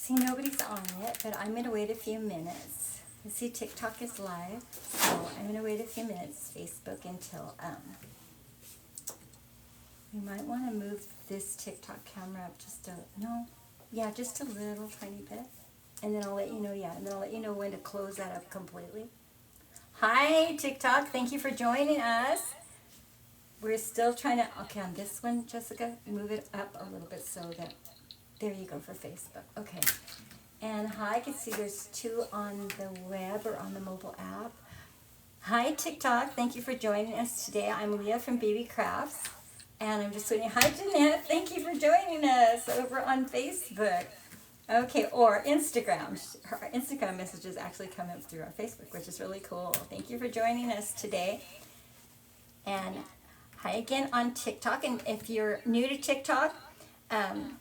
See, nobody's on it, but I'm going to wait a few minutes. You see, TikTok is live, so I'm going to wait a few minutes, Facebook, until, you might want to move this TikTok camera up just just a little tiny bit. And then I'll let you know, and then I'll let you know when to close that up completely. Hi, TikTok, thank you for joining us. We're still trying to, okay, on this one, Jessica, move it up a little bit so that, there you go for Facebook. Okay. And hi, I can see there's 2 on the web or on the mobile app. Hi, TikTok. Thank you for joining us today. I'm Leah from BBCrafts. And I'm just waiting. Hi, Jeanette. Thank you for joining us over on Facebook. Okay, or Instagram. Our Instagram messages actually come up through our Facebook, which is really cool. Thank you for joining us today. And hi again on TikTok. And if you're new to TikTok,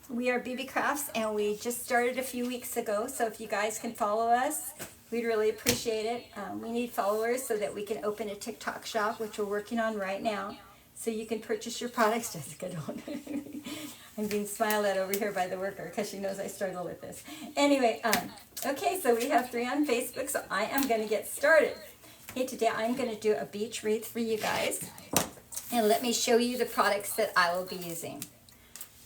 we are BBCrafts, and we just started a few weeks ago, so if you guys can follow us, we'd really appreciate it. We need followers so that we can open a TikTok shop, which we're working on right now, so you can purchase your products. Jessica, don't. I'm being smiled at over here by the worker because she knows I struggle with this. Anyway, okay, so we have 3 on Facebook, so I am going to get started. Okay, today I'm going to do a beach wreath for you guys, and let me show you the products that I will be using.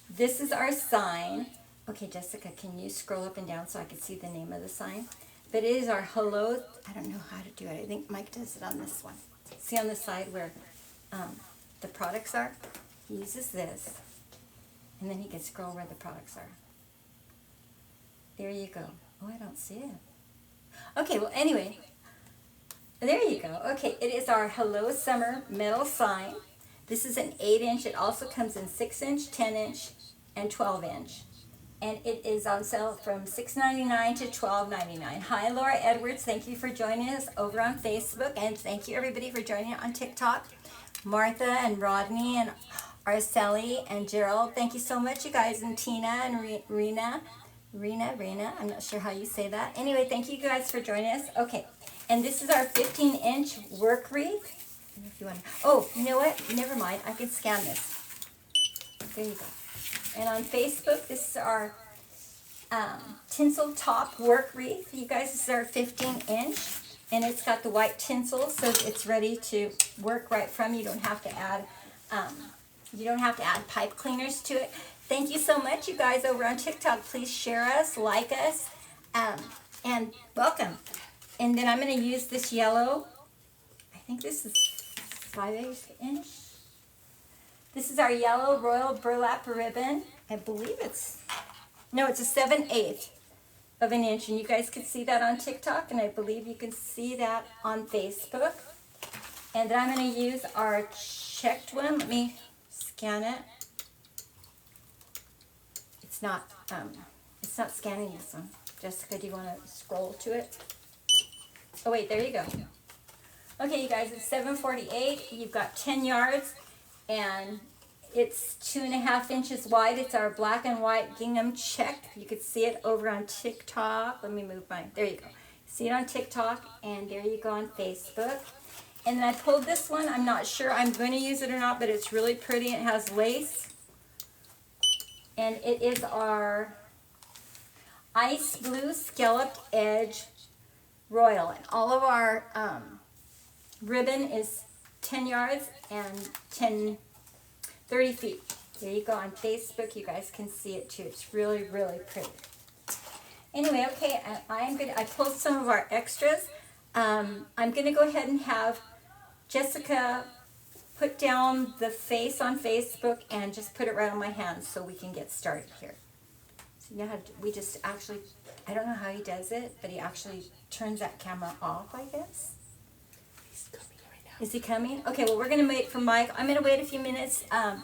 This is our sign. Okay, Jessica, can you scroll up and down so I can see the name of the sign? But it is our hello. I don't know how to do it. I think Mike does it on this one. See on the side where the products are? He uses this, and then he can scroll where the products are. There you go. Oh, I don't see it. Okay, well, anyway, there you go. Okay, it is our Hello Summer metal sign. This is an 8-inch. It also comes in 6-inch, 10-inch, and 12-inch. And it is on sale from $6.99 to $12.99. Hi, Laura Edwards. Thank you for joining us over on Facebook. And thank you, everybody, for joining on TikTok. Martha and Rodney and Araceli and Gerald. Thank you so much, you guys. And Tina and Rena. I'm not sure how you say that. Anyway, thank you guys for joining us. Okay. And this is our 15-inch work wreath. If you want to. Oh, you know what? Never mind. I can scan this. There you go. And on Facebook, this is our tinsel top work wreath. You guys, this is our 15-inch, and it's got the white tinsel, so it's ready to work right from. You don't have to add pipe cleaners to it. Thank you so much, you guys over on TikTok. Please share us, like us, and welcome. And then I'm going to use this yellow. I think this is 5/8 inch. This is our yellow royal burlap ribbon. I believe it's a 7/8 of an inch, and you guys can see that on TikTok, and I believe you can see that on Facebook. And then I'm going to use our checked one. Let me scan it. It's not scanning this one. Jessica, do you want to scroll to it? Oh wait, there you go. Okay, you guys, it's 7/48. You've got 10 yards, and it's 2.5 inches wide. It's our black and white gingham check. You could see it over on TikTok. Let me move mine. There you go. See it on TikTok, and there you go on Facebook. And then I pulled this one. I'm not sure I'm going to use it or not, but it's really pretty. It has lace, and it is our ice blue scalloped edge royal, and all of our ribbon is 10 yards and 30 feet. There you go on Facebook. You guys can see it too. It's really, really pretty. Anyway, okay, I pulled some of our extras. I'm gonna go ahead and have Jessica put down the face on Facebook and just put it right on my hands so we can get started here. So you know how we just actually, I don't know how he does it, but he actually turns that camera off, I guess. He's coming right now. Is he coming? Okay, well, we're going to wait for Mike. I'm going to wait a few minutes. Hi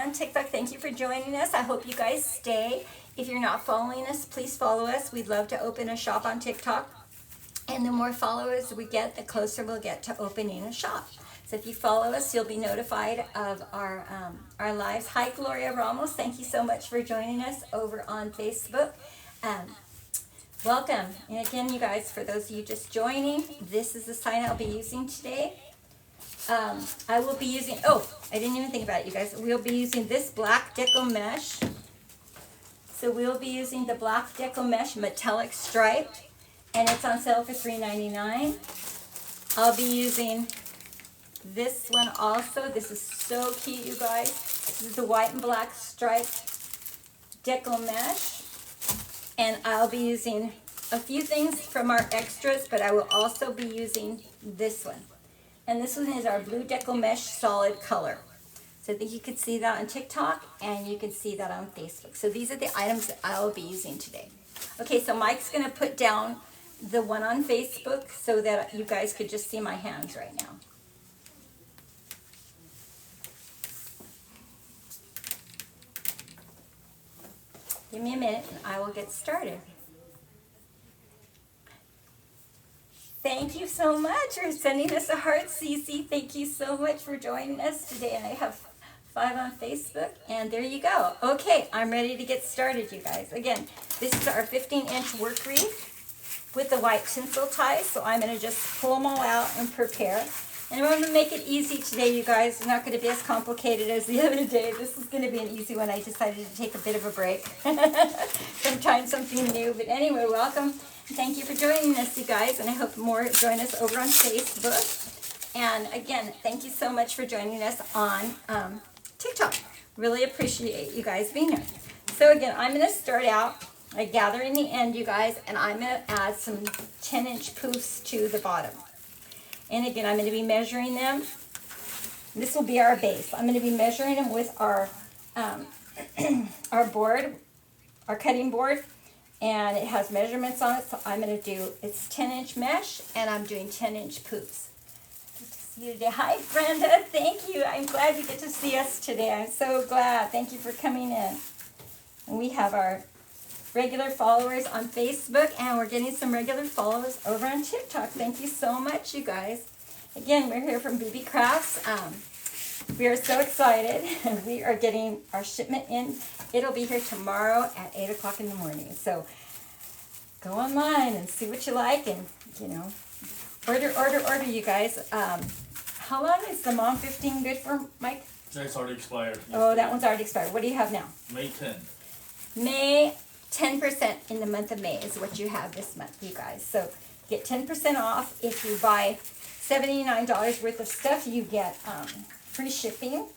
on TikTok. Thank you for joining us. I hope you guys stay. If you're not following us, please follow us. We'd love to open a shop on TikTok. And the more followers we get, the closer we'll get to opening a shop. So if you follow us, you'll be notified of our lives. Hi, Gloria Ramos. Thank you so much for joining us over on Facebook. Welcome. And again, you guys, for those of you just joining, this is the sign I'll be using today. I will be using, I didn't even think about it, you guys. We'll be using this black deco mesh So we'll be using the black deco mesh metallic stripe, and it's on sale for $3.99. I'll be using this one also. This is so cute, you guys. This is the white and black striped deco mesh. And I'll be using a few things from our extras, but I will also be using this one. And this one is our blue deco mesh solid color. So I think you can see that on TikTok, and you can see that on Facebook. So these are the items that I will be using today. Okay, so Mike's gonna put down the one on Facebook so that you guys could just see my hands right now. Give me a minute and I will get started. Thank you so much for sending us a heart, Cece. Thank you so much for joining us today. And I have 5 on Facebook, and there you go. Okay, I'm ready to get started, you guys. Again, this is our 15-inch work wreath with the white tinsel ties, so I'm going to just pull them all out and prepare. And I'm going to make it easy today, you guys. It's not going to be as complicated as the other day. This is going to be an easy one. I decided to take a bit of a break from trying something new. But anyway, welcome. Thank you for joining us, you guys, and I hope more join us over on Facebook. And again, thank you so much for joining us on TikTok. Really appreciate you guys being here. So again, I'm going to start out by gathering the end, you guys, and I'm going to add some 10-inch poofs to the bottom. And again, I'm going to be measuring them. This will be our base. I'm going to be measuring them with our our board, our cutting board, and it has measurements on it. So I'm going to do, it's 10-inch mesh, and I'm doing 10-inch poofs. Good to see you today. Hi, Brenda. Thank you. I'm glad you get to see us today. I'm so glad. Thank you for coming in. And we have our regular followers on Facebook, and we're getting some regular followers over on TikTok. Thank you so much, you guys. Again, we're here from BBCrafts. We are so excited. We are getting our shipment in. It'll be here tomorrow at 8 o'clock in the morning. So go online and see what you like, and you know, order, you guys. How long is the Mom 15 good for, Mike? That's already expired. Oh, that one's already expired. What do you have now? May 10th. May 10% in the month of May is what you have this month, you guys. So get 10% off. If you buy $79 worth of stuff, you get free shipping.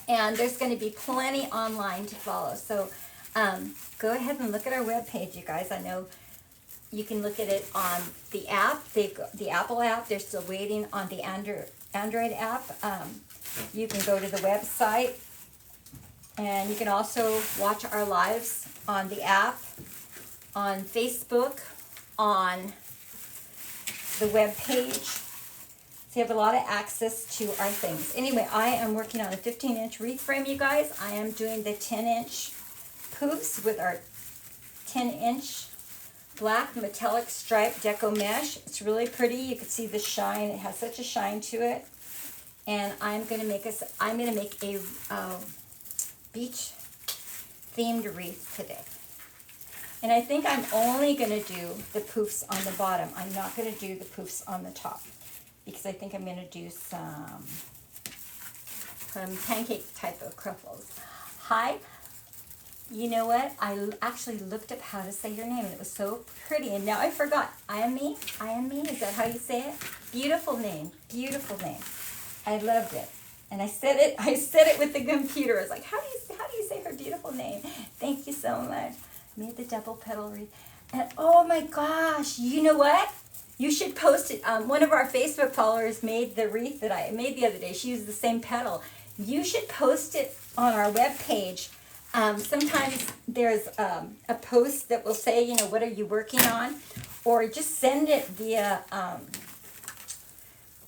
And there's going to be plenty online to follow. So go ahead and look at our webpage, you guys. I know you can look at it on the app, the Apple app. They're still waiting on the Android app. You can go to the website. And you can also watch our lives on the app, on Facebook, on the web page. So you have a lot of access to our things. Anyway, I am working on a 15-inch wreath frame, you guys. I am doing the 10-inch poofs with our 10-inch black metallic stripe deco mesh. It's really pretty. You can see the shine. It has such a shine to it. And I'm going to make a beach themed wreath today. And I think I'm only going to do the poofs on the bottom. I'm not going to do the poofs on the top because I think I'm going to do some pancake type of cruffles. Hi. You know what? I actually looked up how to say your name, and it was so pretty, and now I forgot. Ayami? Ayami? Is that how you say it? Beautiful name. Beautiful name. I loved it. And I said it with the computer. I was like, how do you say her beautiful name? Thank you so much. Made the double petal wreath. And oh my gosh, you know what? You should post it. One of our Facebook followers made the wreath that I made the other day. She used the same petal. You should post it on our webpage. Sometimes there's a post that will say, you know, what are you working on? Or just send it via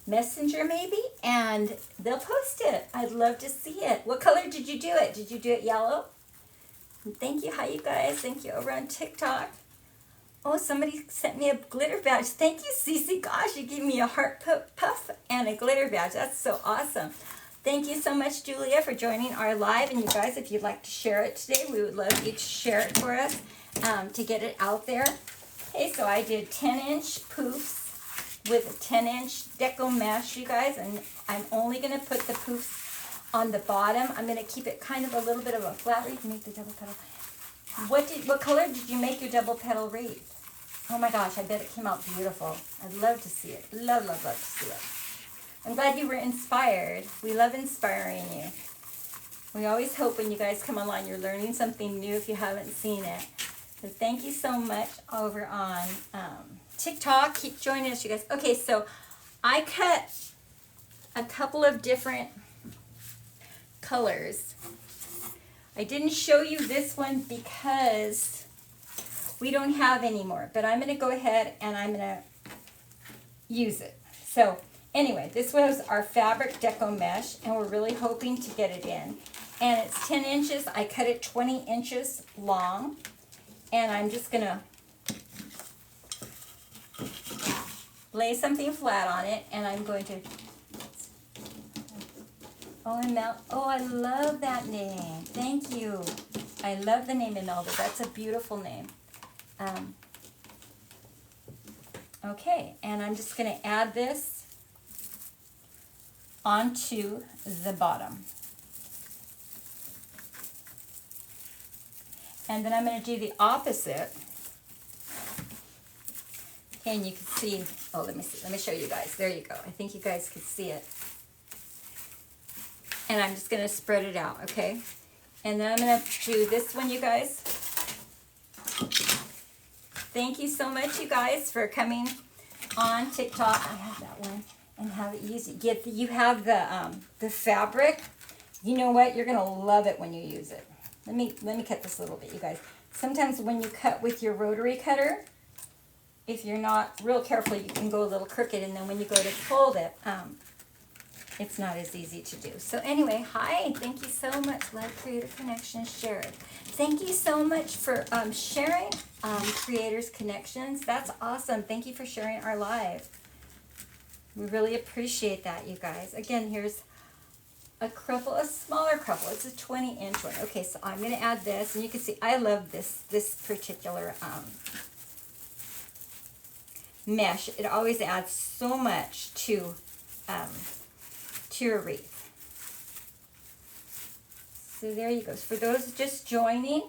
Messenger maybe, and they'll post it. I'd love to see it. What color did you do it? Did you do it yellow? And thank you. Hi, you guys. Thank you over on TikTok. Oh, somebody sent me a glitter badge. Thank you, Cece. Gosh, you gave me a heart puff and a glitter badge. That's so awesome. Thank you so much, Julia, for joining our live. And you guys, if you'd like to share it today, we would love you to share it for us to get it out there. Okay, so I did 10-inch poofs with a 10-inch deco mesh, you guys, and I'm only going to put the poofs on the bottom. I'm going to keep it kind of a little bit of a flat wreath. Make the double petal. What color did you make your double petal wreath? Oh my gosh, I bet it came out beautiful. I'd love to see it. Love, love, love to see it. I'm glad you were inspired. We love inspiring you. We always hope when you guys come online you're learning something new if you haven't seen it. So thank you so much over on TikTok. Keep joining us, you guys. Okay, so I cut a couple of different colors. I didn't show you this one because we don't have any more, but I'm going to go ahead and I'm going to use it. So anyway, this was our fabric deco mesh, and we're really hoping to get it in. And it's 10 inches. I cut it 20 inches long, and I'm just going to lay something flat on it, and I'm going to, oh, I love that name. Thank you. I love the name Imelda. That's a beautiful name. Okay, and I'm just going to add this onto the bottom. And then I'm going to do the opposite. Okay, and you can see, oh, let me see. Let me show you guys. There you go. I think you guys could see it. And I'm just going to spread it out, okay? And then I'm going to do this one, you guys. Thank you so much, you guys, for coming on TikTok. I have that one and have it use it. You have the fabric. You know what? You're gonna love it when you use it. Let me cut this a little bit, you guys. Sometimes when you cut with your rotary cutter, if you're not real careful, you can go a little crooked, and then when you go to fold it, it's not as easy to do. So anyway, hi, thank you so much. Love Creative Connections, Sharon. Thank you so much for sharing Creators Connections. That's awesome. Thank you for sharing our live. We really appreciate that, you guys. Again, here's a crumple, a smaller crumple. It's a 20-inch one. Okay, so I'm going to add this, and you can see I love this particular mesh. It always adds so much to your wreath. So there you go. For those just joining,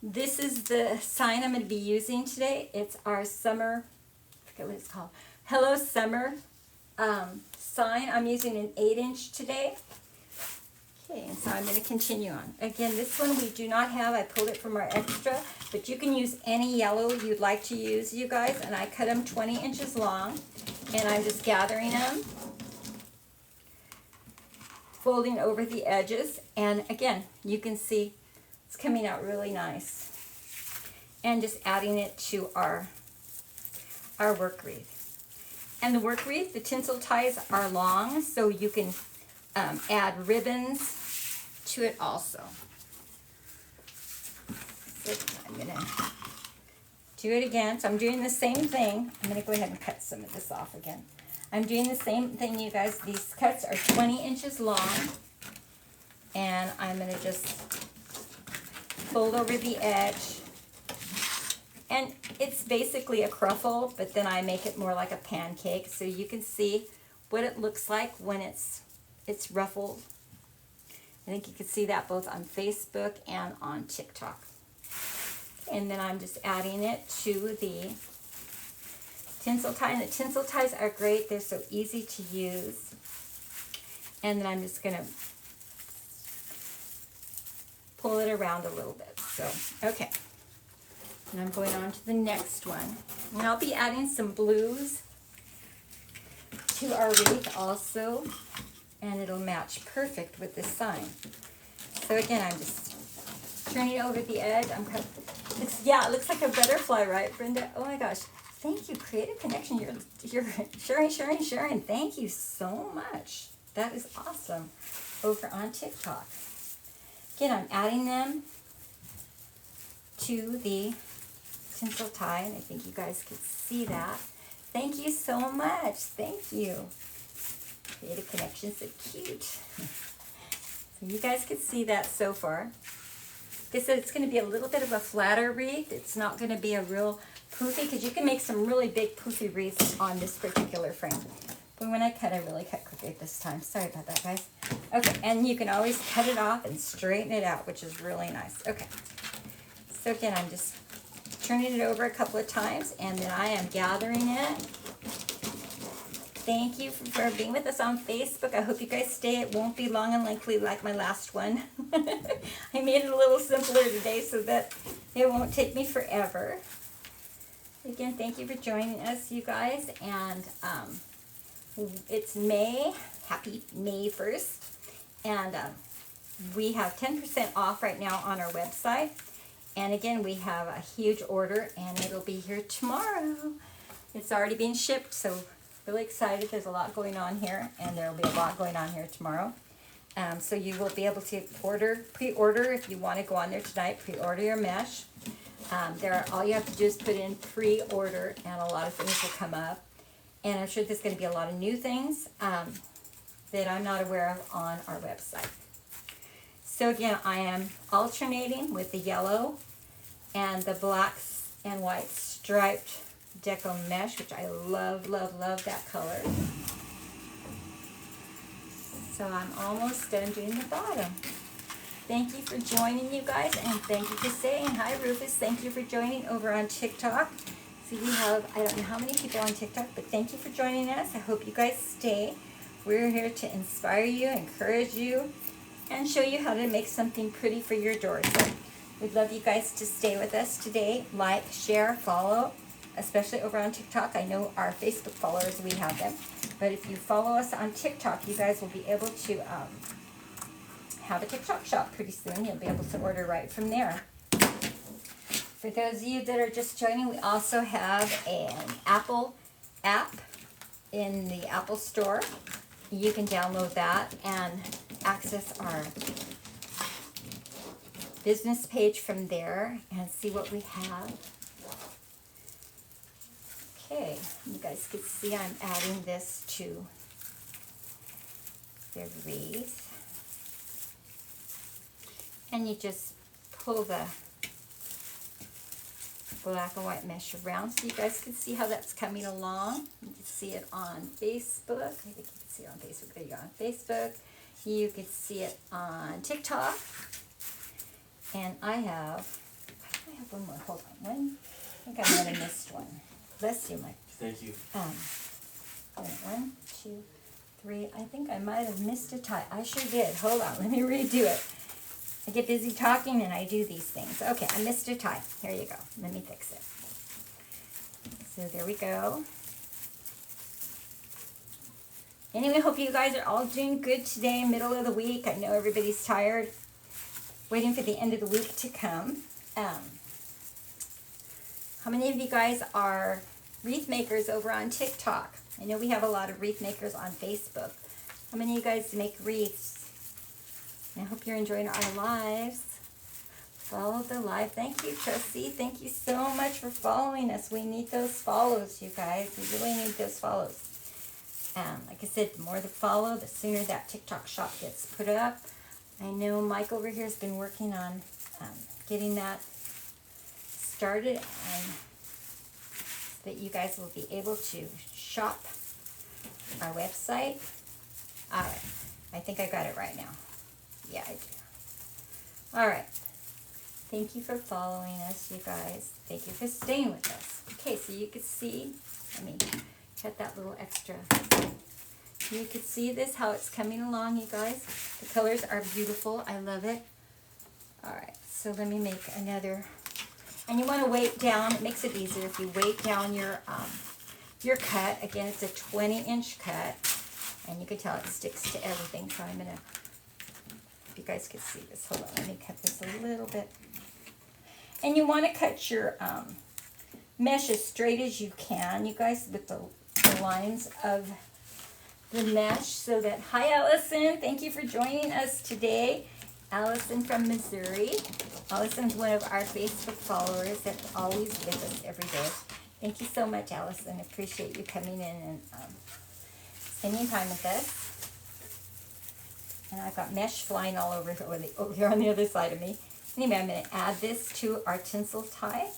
this is the sign I'm going to be using today. It's our summer, I forget what it's called, Hello Summer sign. I'm using an 8-inch today. Okay, and so I'm going to continue on. Again, this one we do not have. I pulled it from our extra, but you can use any yellow you'd like to use, you guys. And I cut them 20 inches long, and I'm just gathering them, folding over the edges, and again, you can see it's coming out really nice. And just adding it to our work wreath. And the work wreath, the tinsel ties are long, so you can add ribbons to it also. So I'm going to do it again. So I'm doing the same thing. I'm going to go ahead and cut some of this off again. I'm doing the same thing, you guys. These cuts are 20 inches long, and I'm going to just fold over the edge. And it's basically a cruffle, but then I make it more like a pancake, so you can see what it looks like when it's ruffled. I think you can see that both on Facebook and on TikTok. And then I'm just adding it to the tinsel tie, and the tinsel ties are great. They're so easy to use. And then I'm just going to pull it around a little bit. So, okay. And I'm going on to the next one. And I'll be adding some blues to our wreath also, and it'll match perfect with this sign. So again, I'm just turning it over the edge. Yeah, it looks like a butterfly, right, Brenda? Oh my gosh. Thank you, Creative Connection. You're sharing. Thank you so much. That is awesome. Over on TikTok. Again, I'm adding them to the tinsel tie, and I think you guys could see that. Thank you so much. Thank you. Creative Connection, so cute. So you guys could see that so far. Like I said, it's going to be a little bit of a flatter wreath. It's not going to be a real poofy, because you can make some really big poofy wreaths on this particular frame. But when I really cut crooked this time. Sorry about that, guys. Okay, and you can always cut it off and straighten it out, which is really nice. Okay, So again, I'm just turning it over a couple of times, and then I am gathering it. Thank you for being with us on Facebook. I hope you guys stay. It won't be long and lengthy like my last one. I made it a little simpler today so that it won't take me forever. Again, thank you for joining us, you guys. And it's May. Happy May 1st. And we have 10% off right now on our website. And again, we have a huge order, and it'll be here tomorrow. It's already been shipped, so really excited. There's a lot going on here, and there will be a lot going on here tomorrow. So you will be able to pre-order if you want to go on there tonight. Pre-order your mesh. All you have to do is put in pre-order, and a lot of things will come up. And I'm sure there's going to be a lot of new things that I'm not aware of on our website. So again, I am alternating with the yellow and the black and white striped deco mesh, which I love, love, love that color. So I'm almost done doing the bottom. Thank you for joining, you guys, and thank you for staying. Hi, Rufus. Thank you for joining over on TikTok. So we have, I don't know how many people on TikTok, but thank you for joining us. I hope you guys stay. We're here to inspire you, encourage you, and show you how to make something pretty for your doors. So we'd love you guys to stay with us today. Like, share, follow, especially over on TikTok. I know our Facebook followers, we have them. But if you follow us on TikTok, you guys will be able to have a TikTok shop pretty soon. You'll be able to order right from there. For those of you that are just joining, we also have an Apple app in the Apple Store. You can download that and access our business page from there and see what we have. Okay, you guys can see I'm adding this to the wreath. And you just pull the black and white mesh around so you guys can see how that's coming along. You can see it on Facebook. I think you can see it on Facebook. There you go, on Facebook. You can see it on TikTok. And I have one more. Hold on. One. I think I might have missed one. Bless you, Mike. Thank you. 1, 2, 3. I think I might have missed a tie. I sure did. Hold on. Let me redo it. I get busy talking and I do these things. Okay, I missed a tie. Here you go. Let me fix it. So there we go. Anyway, hope you guys are all doing good today, middle of the week. I know everybody's tired, waiting for the end of the week to come. How many of you guys are wreath makers over on TikTok? I know we have a lot of wreath makers on Facebook. How many of you guys make wreaths? I hope you're enjoying our lives. Follow the live. Thank you, Trustee. Thank you so much for following us. We need those follows, you guys. We really need those follows. Like I said, the more the follow, the sooner that TikTok shop gets put up. I know Mike over here has been working on getting that started, and so that you guys will be able to shop our website. All right. I think I got it right now. Yeah, I do. All right. Thank you for following us, you guys. Thank you for staying with us. Okay, so you could see, let me cut that little extra. You could see this, how it's coming along, you guys. The colors are beautiful. I love it. All right, so let me make another. And you want to weight down. It makes it easier if you weight down your cut. Again, it's a 20-inch cut. And you can tell it sticks to everything. So I'm going to, if you guys could see this. Hold on, let me cut this a little bit. And you want to cut your mesh as straight as you can, you guys, with the lines of the mesh. So that, hi Allison, thank you for joining us today. Allison from Missouri. Allison's one of our Facebook followers that's always with us every day. Thank you so much, Allison. Appreciate you coming in and spending time with us. And I've got mesh flying all over here on the other side of me. Anyway, I'm going to add this to our tinsel tie,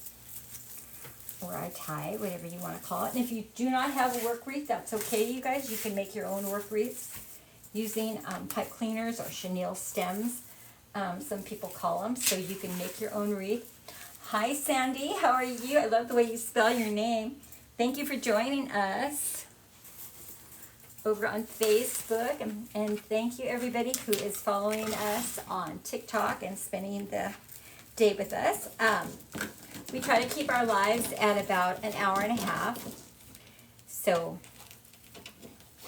or a tie, whatever you want to call it. And if you do not have a work wreath, that's okay, you guys. You can make your own work wreaths using pipe cleaners or chenille stems, some people call them, so you can make your own wreath. Hi Sandy, how are you? I love the way you spell your name. Thank you for joining us over on Facebook, and thank you everybody who is following us on TikTok and spending the day with us. We try to keep our lives at about an hour and a half, so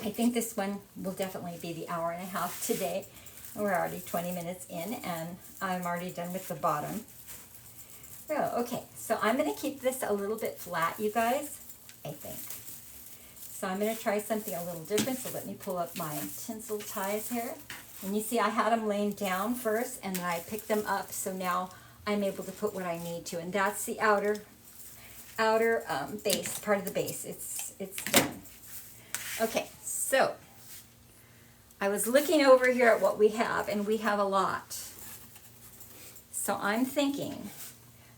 I think this one will definitely be the hour and a half today. We're already 20 minutes in, and I'm already done with the bottom. Oh, okay, so I'm going to keep this a little bit flat, you guys, I think. So I'm going to try something a little different, so let me pull up my tinsel ties here. And you see I had them laying down first, and then I picked them up, so now I'm able to put what I need to. And that's the outer base, part of the base. It's done. Okay, so I was looking over here at what we have, and we have a lot. So I'm thinking,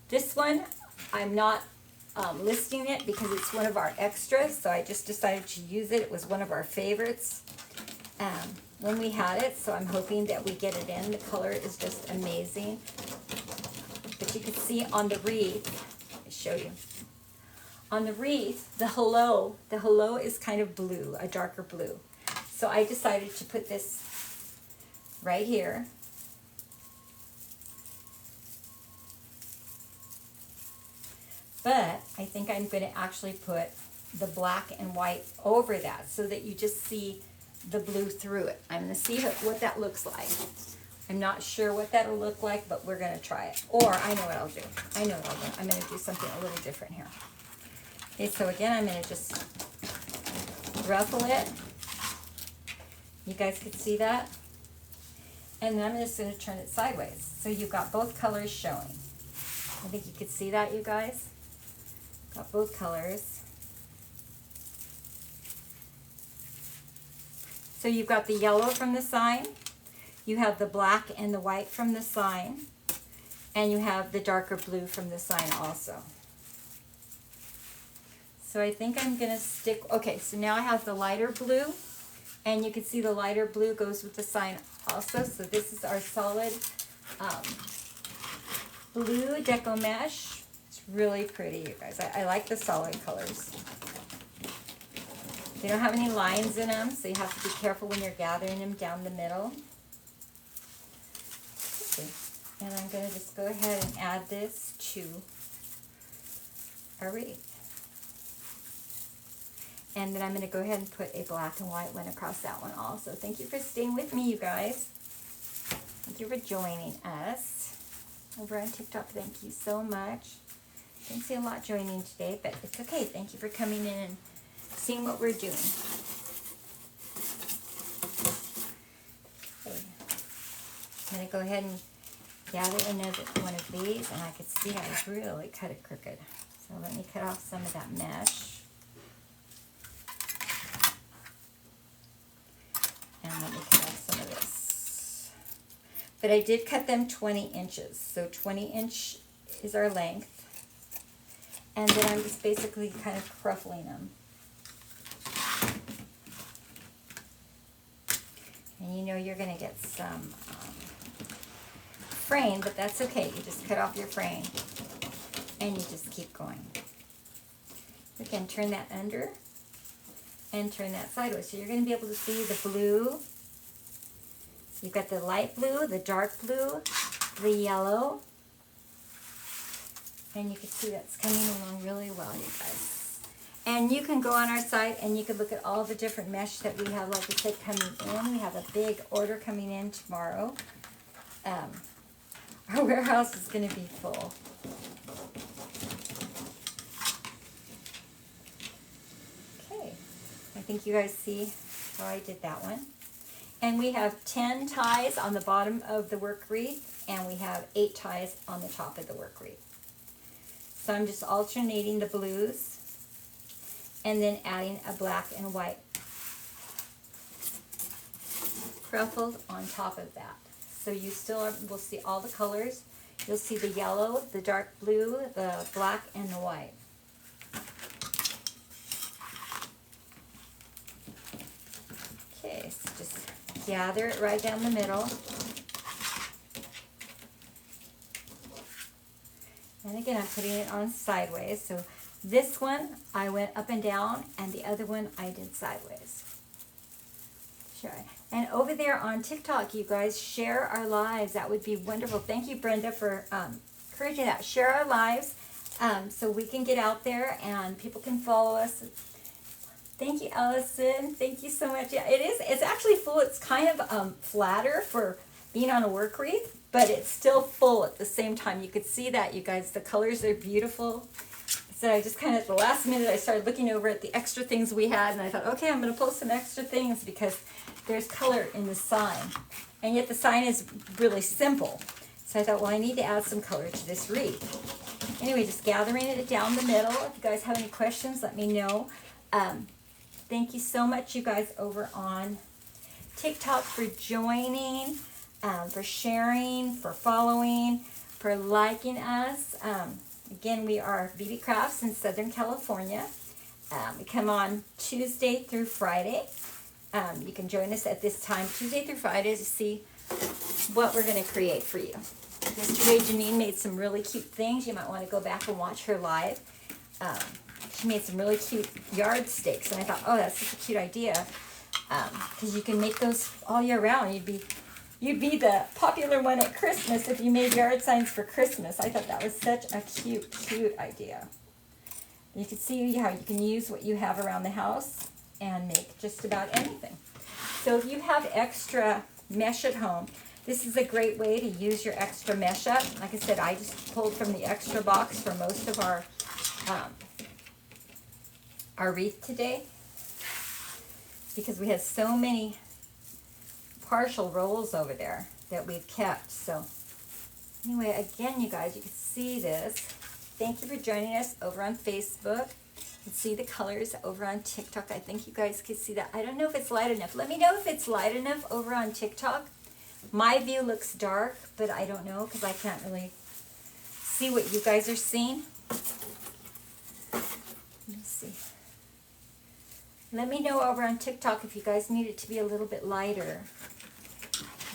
this one, I'm not listing it because it's one of our extras, so I just decided to use it. It was one of our favorites when we had it, so I'm hoping that we get it in. The color is just amazing. But you can see on the wreath, let me show you. On the wreath, the hello is kind of blue, a darker blue. So I decided to put this right here. But I think I'm going to actually put the black and white over that so that you just see the blue through it. I'm going to see what that looks like. I'm not sure what that'll look like, but we're going to try it. Or I know what I'll do. I know what I'll do. I'm going to do something a little different here. Okay, so again, I'm going to just ruffle it. You guys can see that? And then I'm just going to turn it sideways. So you've got both colors showing. I think you could see that, you guys. Got both colors. So you've got the yellow from the sign, you have the black and the white from the sign, and you have the darker blue from the sign also. So I think I'm going to stick, okay, so now I have the lighter blue, and you can see the lighter blue goes with the sign also. So this is our solid blue deco mesh. It's really pretty, you guys. I like the solid colors. They don't have any lines in them, so you have to be careful when you're gathering them down the middle. Okay. And I'm going to just go ahead and add this to our wreath. And then I'm going to go ahead and put a black and white one across that one also. Thank you for staying with me, you guys. Thank you for joining us over on TikTok. Thank you so much. Didn't see a lot joining today, but it's okay. Thank you for coming in and seeing what we're doing. Okay. I'm going to go ahead and gather another one of these, and I could see I really cut it crooked. So let me cut off some of that mesh. And let me cut off some of this. But I did cut them 20 inches. So 20 inch is our length. And then I'm just basically kind of cruffling them. And you know you're going to get some frame, but that's okay. You just cut off your frame and you just keep going. You can turn that under and turn that sideways. So you're going to be able to see the blue. You've got the light blue, the dark blue, the yellow. And you can see that's coming along really well, you guys. And you can go on our site and you can look at all the different mesh that we have, like I said, coming in. We have a big order coming in tomorrow. Our warehouse is going to be full. Okay, I think you guys see how I did that one. And we have 10 ties on the bottom of the work wreath, and we have 8 ties on the top of the work wreath. So I'm just alternating the blues and then adding a black and white ruffled on top of that. So you still will see all the colors. You'll see the yellow, the dark blue, the black, and the white. Okay, so just gather it right down the middle. And again, I'm putting it on sideways. So this one, I went up and down, and the other one, I did sideways. Sure. And over there on TikTok, you guys, share our lives. That would be wonderful. Thank you, Brenda, for encouraging that. Share our lives so we can get out there and people can follow us. Thank you, Allison. Thank you so much. Yeah, it is. It's actually full. It's kind of flatter for being on a work wreath, but it's still full at the same time. You could see that, you guys. The colors are beautiful. So I just kind of, at the last minute, I started looking over at the extra things we had, and I thought, okay, I'm going to post some extra things because there's color in the sign. And yet the sign is really simple. So I thought, well, I need to add some color to this wreath. Anyway, just gathering it down the middle. If you guys have any questions, let me know. Thank you so much, you guys, over on TikTok for joining, for sharing, for following, for liking us. Again, we are BBCrafts in Southern California. We come on Tuesday through Friday. You can join us at this time, Tuesday through Friday, to see what we're going to create for you. Yesterday, Janine made some really cute things. You might want to go back and watch her live. She made some really cute yardsticks, and I thought, oh, that's such a cute idea, because you can make those all year round. You'd be the popular one at Christmas if you made yard signs for Christmas. I thought that was such a cute idea. You can see how you can use what you have around the house and make just about anything. So if you have extra mesh at home, this is a great way to use your extra mesh up. Like I said, I just pulled from the extra box for most of our wreath today, because we had so many partial rolls over there that we've kept. So anyway, again, you guys, you can see this. Thank you for joining us over on Facebook. You can see the colors over on TikTok. I think you guys can see that. I don't know if it's light enough. Let me know if it's light enough over on TikTok. My view looks dark, but I don't know because I can't really see what you guys are seeing. Let me see. Let me know over on TikTok if you guys need it to be a little bit lighter.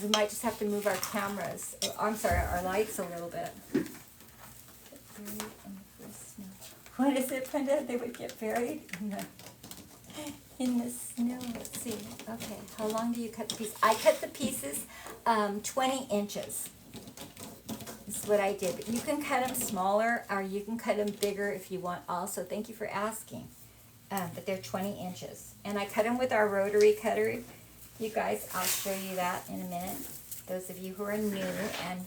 We might just have to move our cameras, I'm sorry, our lights a little bit. What is it, Brenda? They would get buried in the snow. Let's see. Okay, how long do you cut the piece? I cut the pieces 20 inches. This is what I did. But you can cut them smaller or you can cut them bigger if you want also. Thank you for asking. But they're 20 inches. And I cut them with our rotary cutter. You guys, I'll show you that in a minute. Those of you who are new and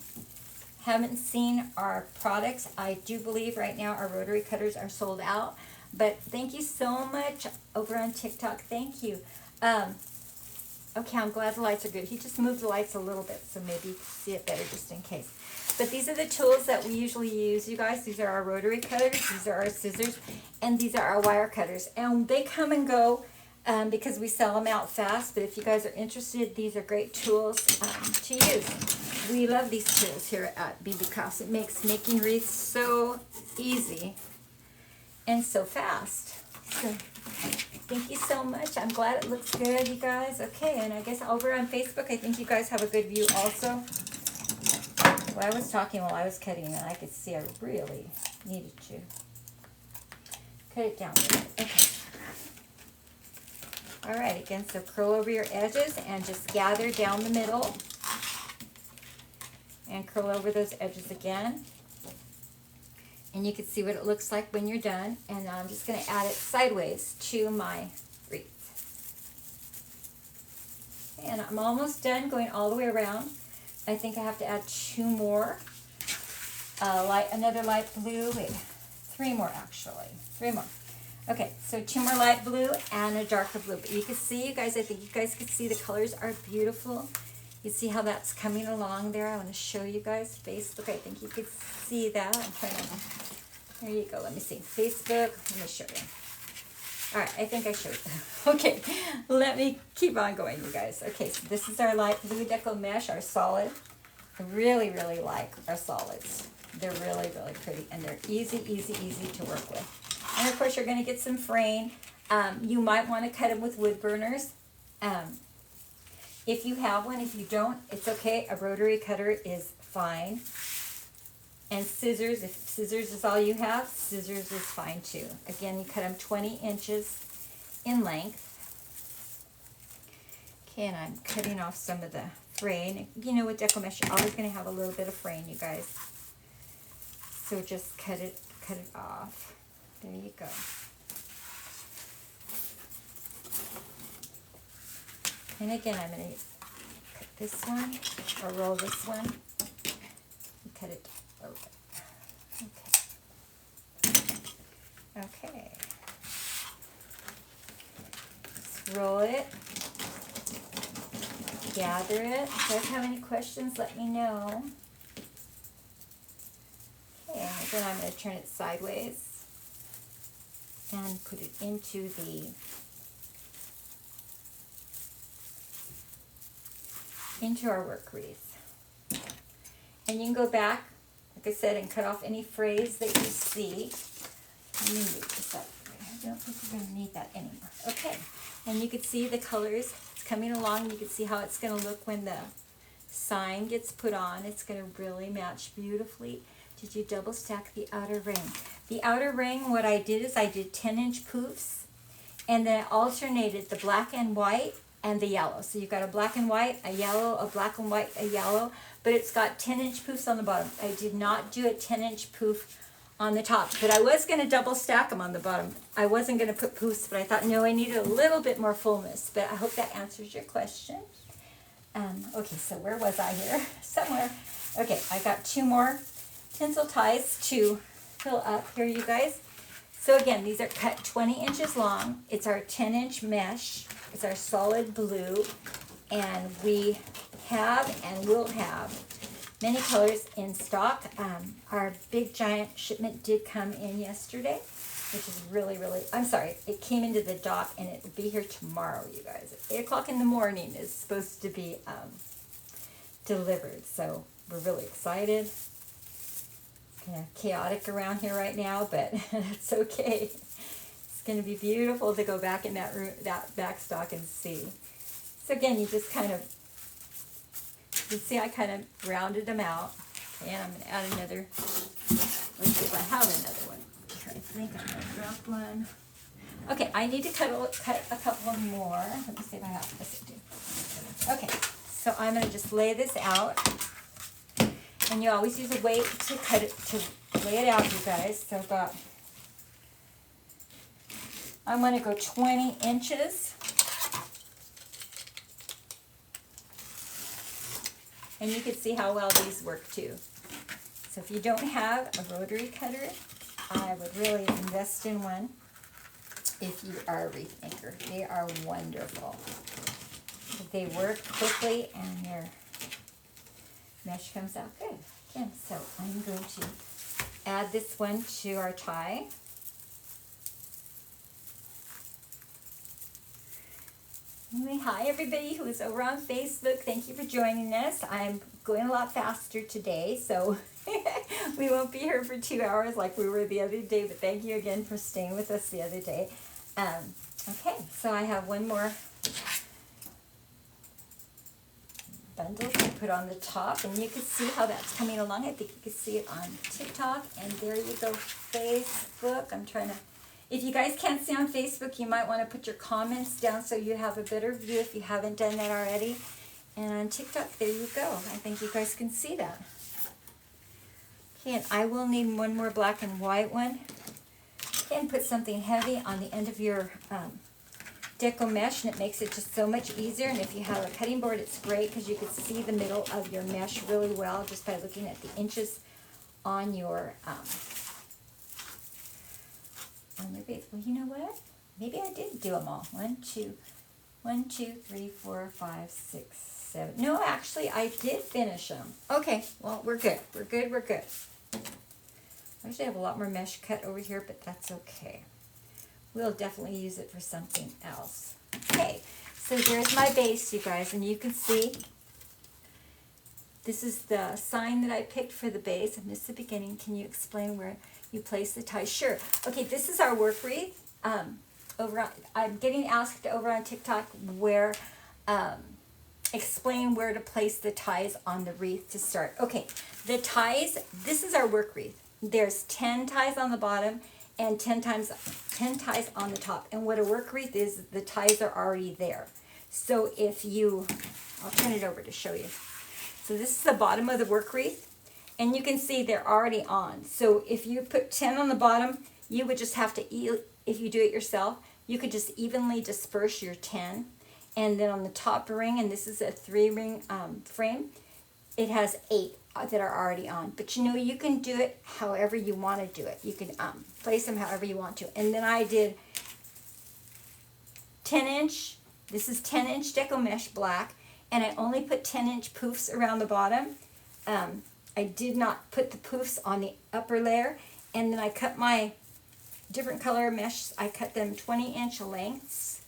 haven't seen our products, I do believe right now our rotary cutters are sold out. But thank you so much over on TikTok. Thank you. Okay, I'm glad the lights are good. He just moved the lights a little bit, so maybe you can see it better just in case. But these are the tools that we usually use, you guys. These are our rotary cutters, these are our scissors, and these are our wire cutters. And they come and go because we sell them out fast. But if you guys are interested, these are great tools to use. We love these tools here at BBCrafts. It makes making wreaths so easy and so fast. So thank you so much. I'm glad it looks good, you guys. Okay, and I guess over on Facebook, I think you guys have a good view also. Well, I was talking while I was cutting, and I could see I really needed to cut it down a little bit. Okay. All right, again, so curl over your edges and just gather down the middle. And curl over those edges again. And you can see what it looks like when you're done. And now I'm just going to add it sideways to my wreath. And I'm almost done going all the way around. I think I have to add 2 more. Another light blue. Wait, 3 more actually. 3 more. Okay, so 2 more light blue and a darker blue. But you can see, you guys, I think you guys can see the colors are beautiful. You see how that's coming along there? I want to show you guys Facebook. I think you can see that. I'm trying to, there you go. Let me see. Facebook, let me show you. All right, I think I showed you. Okay, let me keep on going, you guys. Okay, so this is our light blue deco mesh, our solid. I really, really like our solids. They're really, really pretty, and they're easy, easy, easy to work with. And of course, you're going to get some fraying. You might want to cut them with wood burners. If you have one, if you don't, it's okay. A rotary cutter is fine. And scissors, if scissors is all you have, scissors is fine too. Again, you cut them 20 inches in length. Okay, and I'm cutting off some of the fraying. You know, with deco mesh, you're always going to have a little bit of fraying, you guys. So just cut it off. There you go. And again, I'm going to cut this one, or roll this one, and cut it over. Okay. Okay. Just roll it. Gather it. If you guys have any questions, let me know. Okay, and then I'm going to turn it sideways and put it into our work wreath. And you can go back, like I said, and cut off any frays that you see. Let me move this up. I don't think we're going to need that anymore. Okay, and you can see the colors. It's coming along. You can see how it's going to look when the sign gets put on. It's going to really match beautifully. Did you double stack the outer ring? The outer ring, what I did is I did 10-inch poofs, and then I alternated the black and white and the yellow. So you've got a black and white, a yellow, a black and white, a yellow, but it's got 10-inch poofs on the bottom. I did not do a 10-inch poof on the top, but I was going to double stack them on the bottom. I wasn't going to put poofs, but I thought, no, I needed a little bit more fullness, but I hope that answers your question. Okay, so where was I here? Somewhere. Okay, I got 2 more tinsel ties to fill up here, you guys. So again, these are cut 20 inches long. It's our 10-inch mesh. It's our solid blue, and we have and will have many colors in stock. Our big giant shipment did come in yesterday, which is really, I'm sorry, it came into the dock and it will be here tomorrow, you guys. 8 o'clock in the morning is supposed to be delivered, so we're really excited. It's kind of chaotic around here right now, but that's okay. It's going to be beautiful to go back in that room, that back stock, and see. So again, you just kind of, you see I kind of rounded them out. Okay, and I'm going to add another, let's see if I have another one. I think I'm going to drop one. Okay, I need to cut a couple more. Let me see if I have this. Okay, so I'm going to just lay this out. And you always use a weight to cut it, to lay it out, you guys. So I've got, I'm going to go 20 inches. And you can see how well these work too. So if you don't have a rotary cutter, I would really invest in one if you are a wreath maker. They are wonderful. They work quickly and your mesh comes out good. Again, so I'm going to add this one to our tie. Anyway, hi everybody who is over on Facebook. Thank you for joining us. I'm going a lot faster today, so we won't be here for 2 hours like we were the other day, but thank you again for staying with us the other day. Okay, so I have one more bundle to put on the top, and you can see how that's coming along. I think you can see it on TikTok, and there you go, Facebook. I'm trying to, if you guys can't see on Facebook, you might want to put your comments down so you have a better view if you haven't done that already. And on TikTok, there you go. I think you guys can see that. Okay, and I will need one more black and white one. And put something heavy on the end of your deco mesh, and it makes it just so much easier. And if you have a cutting board, it's great because you can see the middle of your mesh really well just by looking at the inches on your base. Well, you know what? Maybe I did do them all. 1, 2, 3, 4, 5, 6, 7. No, actually, I did finish them. Okay, well, we're good. We're good. We're good. I actually have a lot more mesh cut over here, but that's okay. We'll definitely use it for something else. Okay, so there's my base, you guys, and you can see this is the sign that I picked for the base. I missed the beginning. Can you explain where you place the tie? Sure. Okay, this is our work wreath. I'm getting asked over on TikTok where explain where to place the ties on the wreath to start. Okay, the ties, this is our work wreath. There's 10 ties on the bottom and 10 ties on the top. And what a work wreath is, the ties are already there. So if you, I'll turn it over to show you. So this is the bottom of the work wreath, and you can see they're already on. So if you put 10 on the bottom, you would just have to, if you do it yourself, you could just evenly disperse your 10. And then on the top ring, and this is a 3-ring frame, it has 8 that are already on. But you know, you can do it however you want to do it. You can place them however you want to. And then I did 10-inch, this is 10-inch deco mesh black, and I only put 10-inch poofs around the bottom. I did not put the poofs on the upper layer. And then I cut my different color mesh, I cut them 20-inch lengths,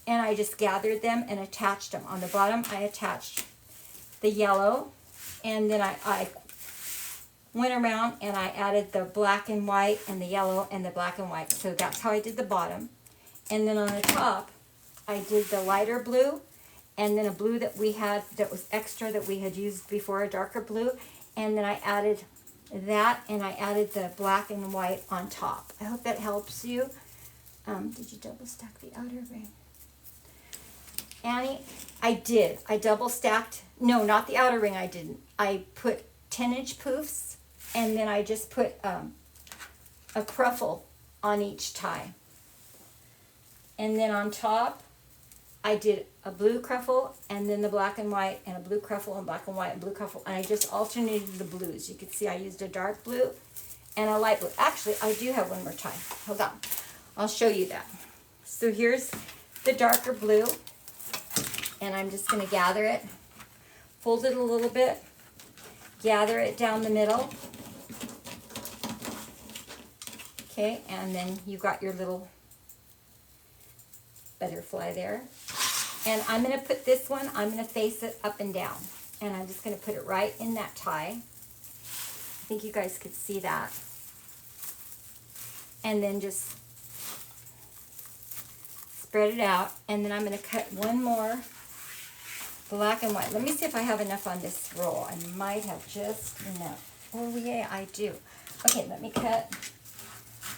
and I just gathered them and attached them. On the bottom, I attached the yellow, and then I went around and I added the black and white and the yellow and the black and white. So that's how I did the bottom. And then on the top, I did the lighter blue, and then a blue that we had that was extra that we had used before, a darker blue. And then I added that, and I added the black and white on top. I hope that helps you. Did you double stack the outer ring? Annie, I did. I double stacked. No, not the outer ring, I didn't. I put 10-inch poofs, and then I just put a cruffle on each tie. And then on top, I did a blue cruffle, and then the black and white, and a blue cruffle, and black and white, and blue cruffle, and I just alternated the blues. You can see I used a dark blue and a light blue. Actually, I do have one more tie. Hold on. I'll show you that. So here's the darker blue, and I'm just going to gather it, fold it a little bit, gather it down the middle. Okay, and then you got your little butterfly there. And I'm going to put this one, I'm going to face it up and down. And I'm just going to put it right in that tie. I think you guys could see that. And then just spread it out. And then I'm going to cut one more black and white. Let me see if I have enough on this roll. I might have just enough. Oh yeah, I do. Okay, let me cut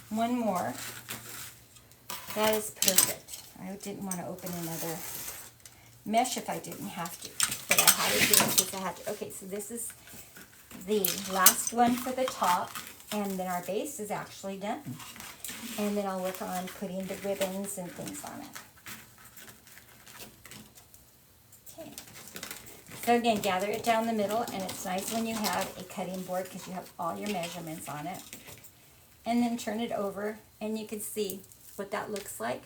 one more. That is perfect. I didn't want to open another mesh if I didn't have to, but I had to do it because I had to. Okay, so this is the last one for the top, and then our base is actually done. And then I'll work on putting the ribbons and things on it. Okay. So again, gather it down the middle, and it's nice when you have a cutting board because you have all your measurements on it. And then turn it over, and you can see what that looks like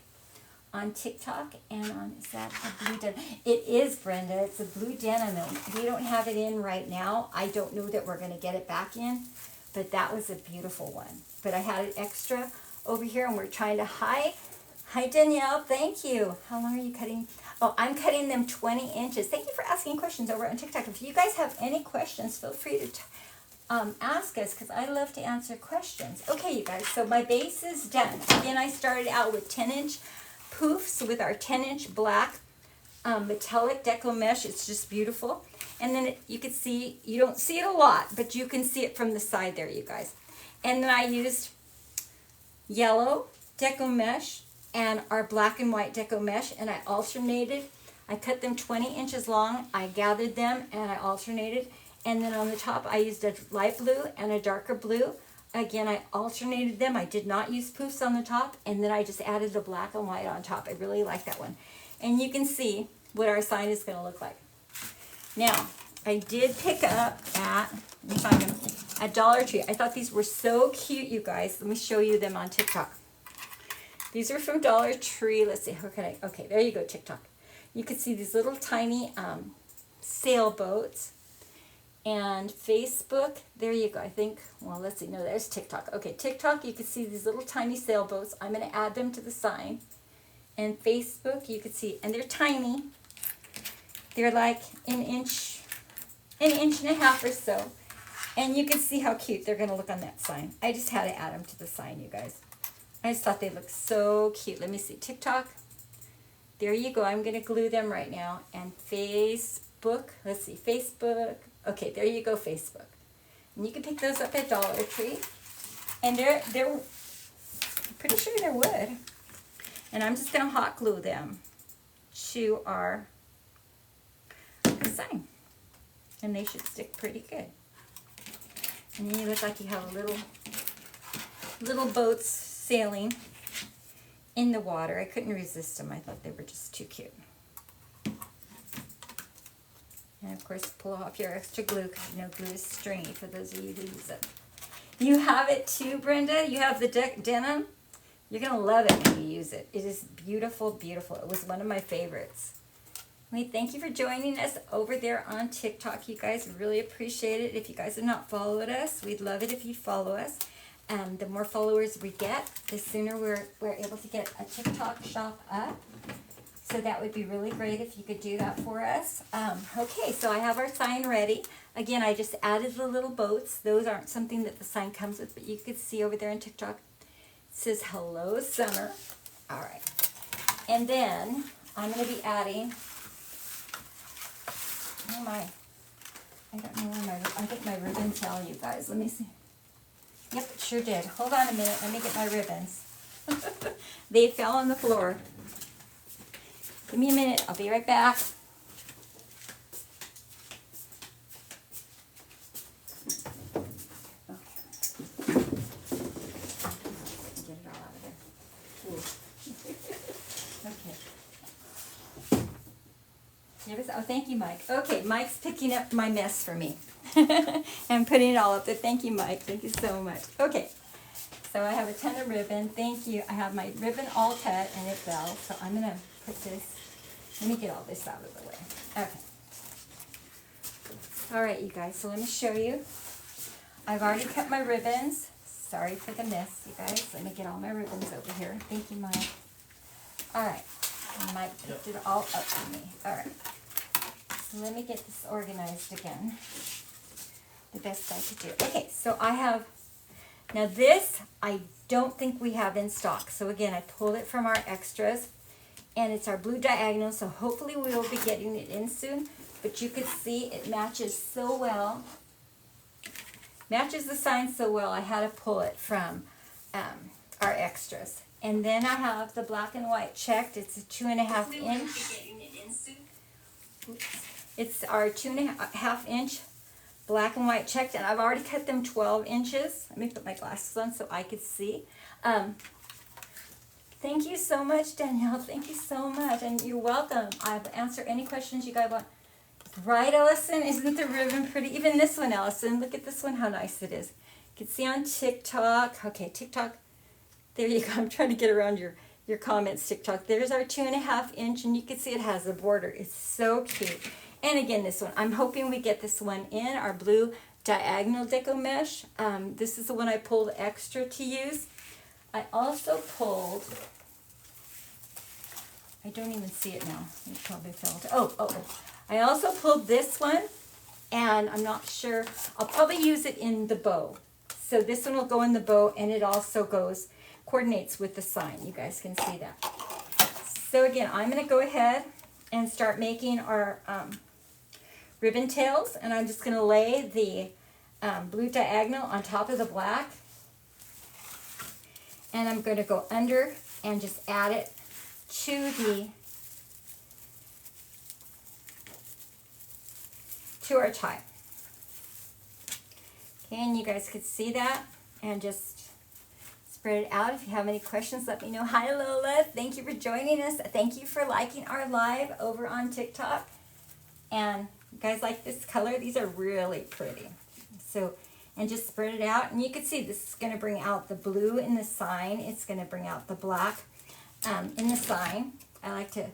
on TikTok and on, is that a blue denim? It is, Brenda, it's a blue denim. We don't have it in right now. I don't know that we're going to get it back in, but that was a beautiful one. But I had it extra over here, and we're trying to, hi Danielle, thank you. How long are you cutting? Oh, I'm cutting them 20 inches. Thank you for asking questions over on TikTok. If you guys have any questions, feel free to ask us, because I love to answer questions. Okay, you guys, so my base is done. Again, I started out with 10-inch poofs with our 10-inch black metallic deco mesh. It's just beautiful. And then you can see, you don't see it a lot, but you can see it from the side there, you guys. And then I used yellow deco mesh and our black and white deco mesh, and I alternated. I cut them 20 inches long. I gathered them and I alternated. And then on the top, I used a light blue and a darker blue. Again, I alternated them. I did not use poofs on the top, and then I just added the black and white on top. I really like that one. And you can see what our sign is going to look like. Now, I did pick up at, let me find them, at Dollar Tree. I thought these were so cute, you guys. Let me show you them on TikTok. These are from Dollar Tree. Let's see, how can I, okay, there you go, TikTok. You can see these little tiny sailboats. And Facebook, there you go. I think, well, let's see. No, there's TikTok. Okay, TikTok, you can see these little tiny sailboats. I'm going to add them to the sign. And Facebook, you can see, and they're tiny. They're like an inch and a half or so. And you can see how cute they're going to look on that sign. I just had to add them to the sign, you guys. I just thought they looked so cute. Let me see. TikTok. there you go. I'm going to glue them right now. And Facebook, let's see, Facebook. Okay, there you go, Facebook. And you can pick those up at Dollar Tree. And they're pretty sure they're wood. And I'm just going to hot glue them to our sign. And they should stick pretty good. And then you look like you have little boats sailing in the water. I couldn't resist them. I thought they were just too cute. And of course, pull off your extra glue because you know glue is stringy for those of you who use it. You have it too, Brenda. You have the denim. You're going to love it when you use it. It is beautiful, beautiful. It was one of my favorites. We thank you for joining us over there on TikTok. You guys really appreciate it. If you guys have not followed us, we'd love it if you follow us. The more followers we get, the sooner we're able to get a TikTok shop up. So that would be really great if you could do that for us. Okay, so I have our sign ready. Again, I just added the little boats. Those aren't something that the sign comes with, but you could see over there on TikTok. It says, hello, summer. All right. And then I'm going to be adding, oh my, I don't know where I think my ribbons fell, you guys. Let me see. Yep, it sure did. Hold on a minute. Let me get my ribbons. They fell on the floor. Give me a minute. I'll be right back. Okay. Get it all out of there. Okay. Oh, thank you, Mike. Okay, Mike's picking up my mess for me. And putting it all up there. Thank you, Mike. Thank you so much. Okay. So I have a ton of ribbon. Thank you. I have my ribbon all cut and it fell. So I'm going to put this, let me get all this out of the way. Okay. All right, you guys. So let me show you. I've already cut my ribbons. Sorry for the mess, you guys. Let me get all my ribbons over here. Thank you, Mike. All right. And Mike picked it all up for me. All right. So let me get this organized again. The best I could do. Okay, so I have, now this I don't think we have in stock. So again, I pulled it from our extras and it's our blue diagonal, so hopefully we will be getting it in soon. But you could see it matches so well. Matches the sign so well, I had to pull it from our extras. And then I have the black and white checked. It's a 2.5 inch. It's our 2.5 inch black and white checked, and I've already cut them 12 inches. Let me put my glasses on so I could see. Thank you so much, Danielle. Thank you so much, and you're welcome. I'll answer any questions you guys want. Right, Ellison? Isn't the ribbon pretty? Even this one, Ellison. Look at this one, how nice it is. You can see on TikTok. Okay, TikTok. There you go. I'm trying to get around your comments, TikTok. There's our 2.5 inch, and you can see it has a border. It's so cute. And again, this one, I'm hoping we get this one in, our blue diagonal deco mesh. This is the one I pulled extra to use. I also pulled, I don't even see it now. It probably fell to, oh. I also pulled this one, and I'm not sure. I'll probably use it in the bow. So this one will go in the bow, and it also coordinates with the sign. You guys can see that. So again, I'm going to go ahead and start making our ribbon tails, and I'm just going to lay the blue diagonal on top of the black, and I'm going to go under and just add it to our tie. Okay, and you guys could see that, and just spread it out. If you have any questions, let me know. Hi, Lola. Thank you for joining us. Thank you for liking our live over on TikTok. And you guys like this color? These are really pretty. So, and just spread it out. And you can see this is going to bring out the blue in the sign. It's going to bring out the black in the sign. I like to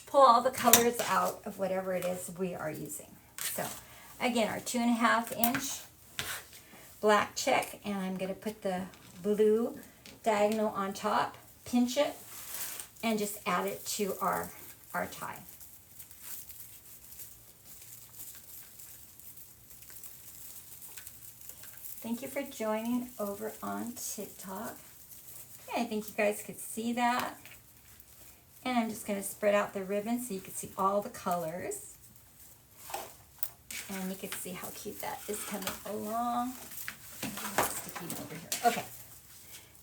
pull all the colors out of whatever it is we are using. So, again, our 2.5 inch black check. And I'm going to put the blue diagonal on top, pinch it, and just add it to our tie. Thank you for joining over on TikTok. Okay, I think you guys could see that. And I'm just going to spread out the ribbon so you can see all the colors. And you can see how cute that is coming along. Sticky over here. Okay.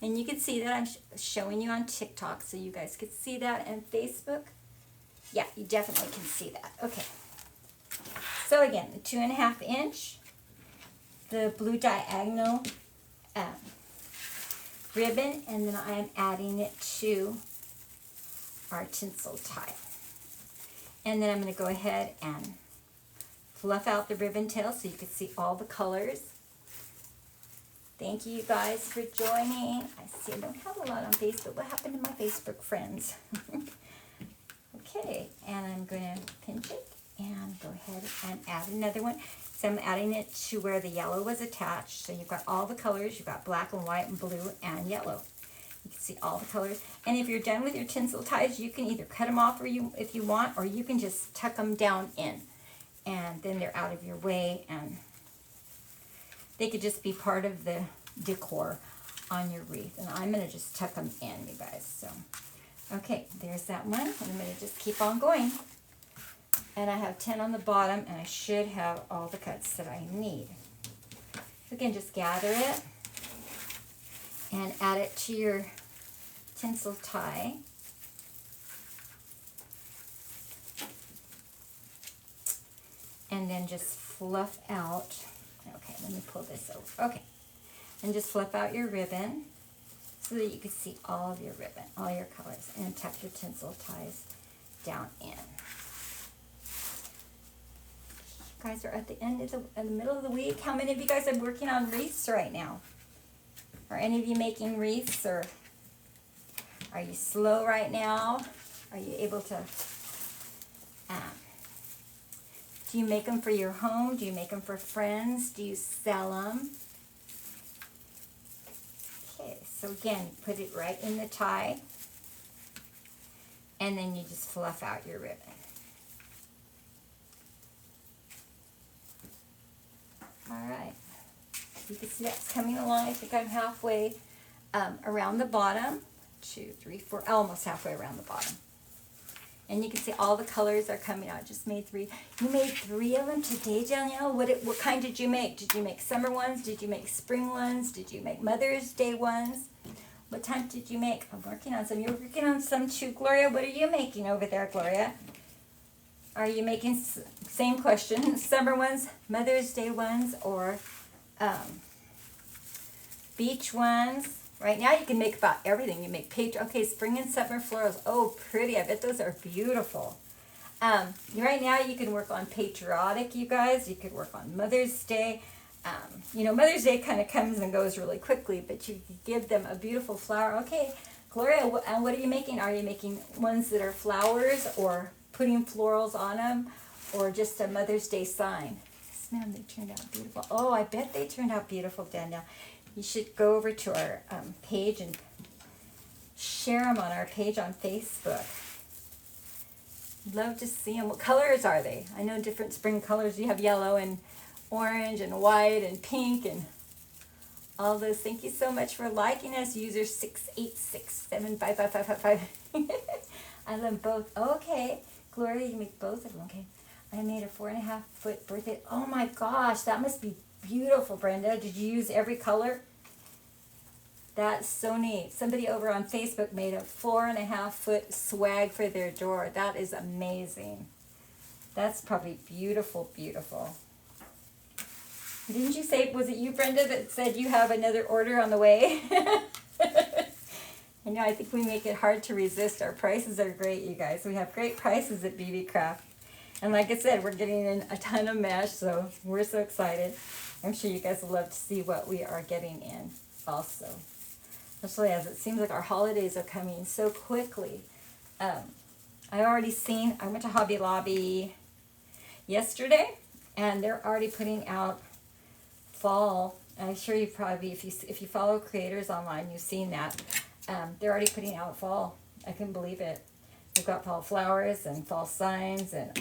And you can see that I'm showing you on TikTok, so you guys can see that, and Facebook. Yeah, you definitely can see that. Okay. So again, the 2.5 inch, the blue diagonal ribbon, and then I am adding it to our tinsel tie. And then I'm going to go ahead and fluff out the ribbon tail so you can see all the colors. Thank you guys for joining. I see I don't have a lot on Facebook. What happened to my Facebook friends? Okay, and I'm going to pinch it and go ahead and add another one. So I'm adding it to where the yellow was attached. So you've got all the colors. You've got black and white and blue and yellow. You can see all the colors. And if you're done with your tinsel ties, you can either cut them off if you want, or you can just tuck them down in. And then they're out of your way, and they could just be part of the decor on your wreath. And I'm going to just tuck them in, you guys. So, okay, there's that one. And I'm going to just keep on going. And I have 10 on the bottom, and I should have all the cuts that I need. So again, just gather it and add it to your tinsel tie. And then just fluff out. Okay, let me pull this over. Okay, and just fluff out your ribbon so that you can see all of your ribbon, all your colors, and tuck your tinsel ties down in. You guys are at the end of the middle of the week. How many of you guys are working on wreaths right now? Are any of you making wreaths, or are you slow right now? Are you able to? Do you make them for your home? Do you make them for friends? Do you sell them? Okay, so again, put it right in the tie, and then you just fluff out your ribbon. All right, you can see that's coming along. I think I'm halfway around the bottom. 2, 3, 4, almost halfway around the bottom. And you can see all the colors are coming out. I just made 3. You made 3 of them today, Danielle? What kind did you make? Did you make summer ones? Did you make spring ones? Did you make Mother's Day ones? What time did you make? I'm working on some. You're working on some too, Gloria. What are you making over there, Gloria? Are you making, same question, summer ones, Mother's Day ones, or beach ones? Right now you can make about everything. You make okay, spring and summer florals. Oh, pretty. I bet those are beautiful. Right now you can work on patriotic, you guys. You could work on Mother's Day. You know, Mother's Day kind of comes and goes really quickly, but you could give them a beautiful flower. Okay, Gloria, what are you making? Are you making ones that are flowers, or putting florals on them, or just a Mother's Day sign? Yes, ma'am, they turned out beautiful. Oh, I bet they turned out beautiful, Danielle. You should go over to our page and share them on our page on Facebook. Love to see them. What colors are they? I know different spring colors. You have yellow and orange and white and pink and all those. Thank you so much for liking us, user 686755555. I love both. Okay, Gloria, you make both of them. Okay, I made a 4.5 foot birthday. Oh my gosh, that must be beautiful, Brenda. Did you use every color? That's so neat. Somebody over on Facebook made a 4.5 foot swag for their door. That is amazing. That's probably beautiful, beautiful. Didn't you say, was it you, Brenda, that said you have another order on the way? I know, I think we make it hard to resist. Our prices are great, you guys. We have great prices at BBCrafts. And like I said, we're getting in a ton of mesh, so we're so excited. I'm sure you guys will love to see what we are getting in also. Especially as it seems like our holidays are coming so quickly. I already seen, I went to Hobby Lobby yesterday, and they're already putting out fall. I'm sure you probably, if you follow creators online, you've seen that. They're already putting out fall. I couldn't believe it. They've got fall flowers and fall signs, and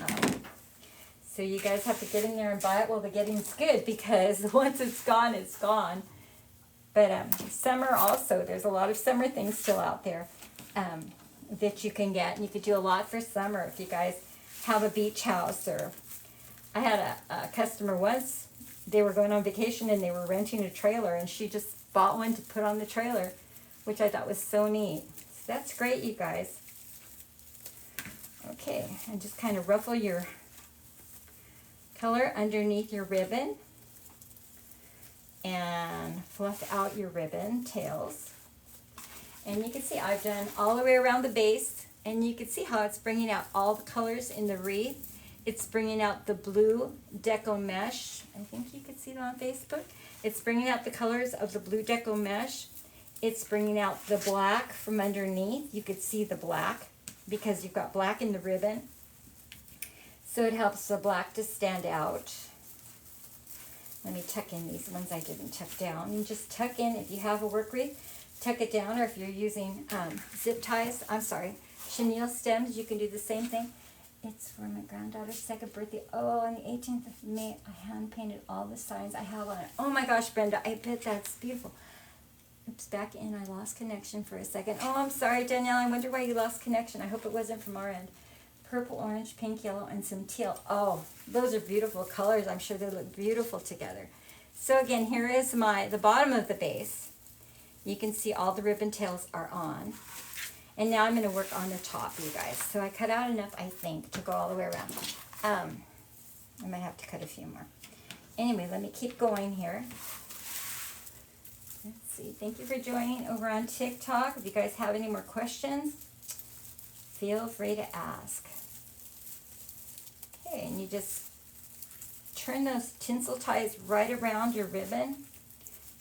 so you guys have to get in there and buy it while the getting's good, because once it's gone, it's gone. But summer also, there's a lot of summer things still out there. that you can get. And you could do a lot for summer if you guys have a beach house. Or I had a customer once, they were going on vacation and they were renting a trailer, and she just bought one to put on the trailer, which I thought was so neat. So that's great, you guys. Okay, and just kind of ruffle your color underneath your ribbon and fluff out your ribbon tails. And you can see I've done all the way around the base, and you can see how it's bringing out all the colors in the wreath. It's bringing out the blue deco mesh. I think you could see that on Facebook. It's bringing out the colors of the blue deco mesh. It's bringing out the black from underneath. You could see the black because you've got black in the ribbon. So it helps the black to stand out. Let me tuck in these ones I didn't tuck down. And just tuck in, if you have a work wreath, tuck it down, or if you're using zip ties, chenille stems, you can do the same thing. It's for my granddaughter's second birthday. Oh, on the 18th of May, I hand painted all the signs I have on it. Oh my gosh, Brenda, I bet that's beautiful. Oops, back in, I lost connection for a second. Oh, I'm sorry, Danielle, I wonder why you lost connection. I hope it wasn't from our end. Purple, orange, pink, yellow, and some teal. Oh, those are beautiful colors. I'm sure they look beautiful together. So again, here is the bottom of the base. You can see all the ribbon tails are on. And now I'm going to work on the top, you guys. So I cut out enough, I think, to go all the way around. I might have to cut a few more. Anyway, let me keep going here. Let's see. Thank you for joining over on TikTok. If you guys have any more questions, feel free to ask. Okay, and you just turn those tinsel ties right around your ribbon.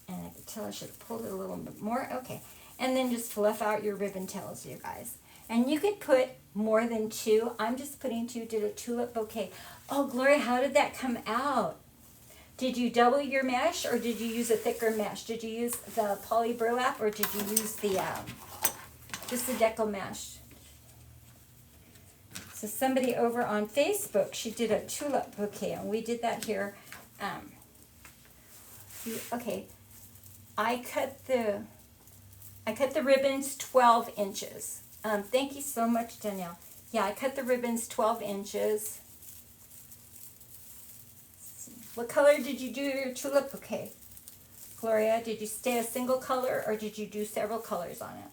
And I could tell I should have pulled it a little bit more. Okay. And then just fluff out your ribbon tails, you guys. And you could put more than two. I'm just putting two. Did a tulip bouquet. Oh, Gloria, how did that come out? Did you double your mesh, or did you use a thicker mesh? Did you use the poly burlap, or did you use the just the deco mesh? So somebody over on Facebook, she did a tulip bouquet, and we did that here. Okay, I cut the ribbons 12 inches. Thank you so much, Danielle. Yeah, I cut the ribbons 12 inches. What color did you do your tulip bouquet? Gloria, did you stay a single color, or did you do several colors on it?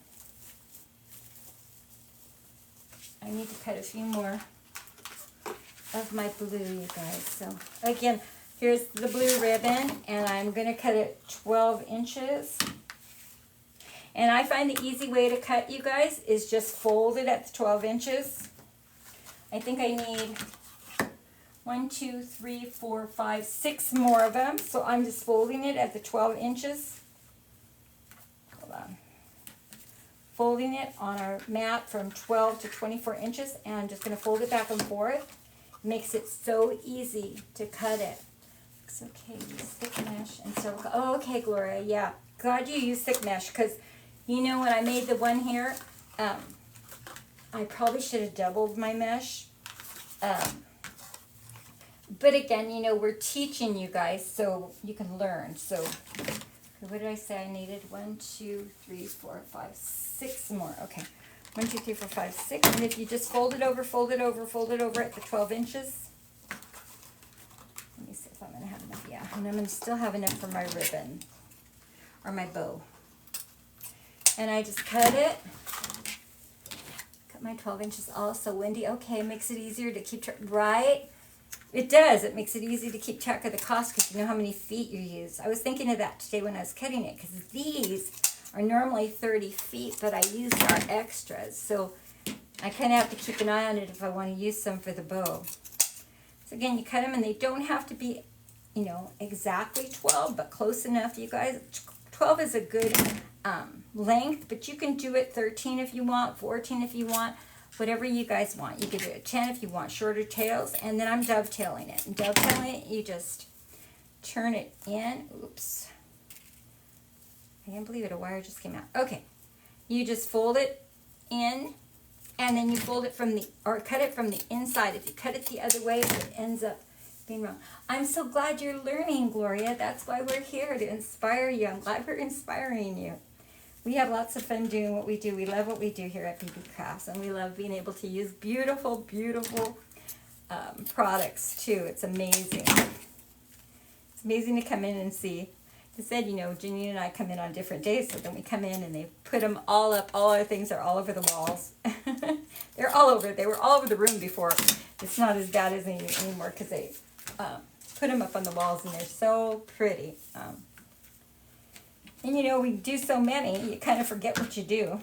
I need to cut a few more of my blue, you guys. So again, here's the blue ribbon, and I'm going to cut it 12 inches. And I find the easy way to cut, you guys, is just fold it at the 12 inches. I think I need 1, 2, 3, 4, 5, 6 more of them. So I'm just folding it at the 12 inches. Hold on. Folding it on our mat from 12 to 24 inches. And I'm just going to fold it back and forth. Makes it so easy to cut it. It's okay. Use thick mesh and several. Oh, okay, Gloria. Yeah. Glad you use thick mesh, because you know, when I made the one here, I probably should have doubled my mesh. But again, you know, we're teaching you guys so you can learn. So, what did I say I needed? 1, 2, 3, 4, 5, 6 more. Okay. 1, 2, 3, 4, 5, 6. And if you just fold it over, fold it over, fold it over at the 12 inches. Let me see if I'm going to have enough. Yeah. And I'm going to still have enough for my ribbon or my bow. And I just cut it. Cut my 12 inches also. Wendy, okay, makes it easier to keep track. Right? It does. It makes it easy to keep track of the cost because you know how many feet you use. I was thinking of that today when I was cutting it, because these are normally 30 feet, but I used our extras. So I kind of have to keep an eye on it if I want to use some for the bow. So again, you cut them, and they don't have to be, you know, exactly 12, but close enough, you guys. 12 is a good length, but you can do it 13 if you want, 14 if you want, whatever you guys want. You can do it 10 if you want shorter tails, and then I'm dovetailing it. And dovetailing it, you just turn it in. Oops. I can't believe it, a wire just came out. Okay. You just fold it in, and then you fold it from the, or cut it from the inside. If you cut it the other way, it ends up being wrong. I'm so glad you're learning, Gloria. That's why we're here, to inspire you. I'm glad we're inspiring you. We have lots of fun doing what we do. We love what we do here at BBCrafts, and we love being able to use beautiful, beautiful products too. It's amazing. It's amazing to come in and see. I said, you know, Janine and I come in on different days, so then we come in and they put them all up. All our things are all over the walls. They're all over. They were all over the room before. It's not as bad as anymore because they put them up on the walls, and they're so pretty. And you know, we do so many, you kind of forget what you do.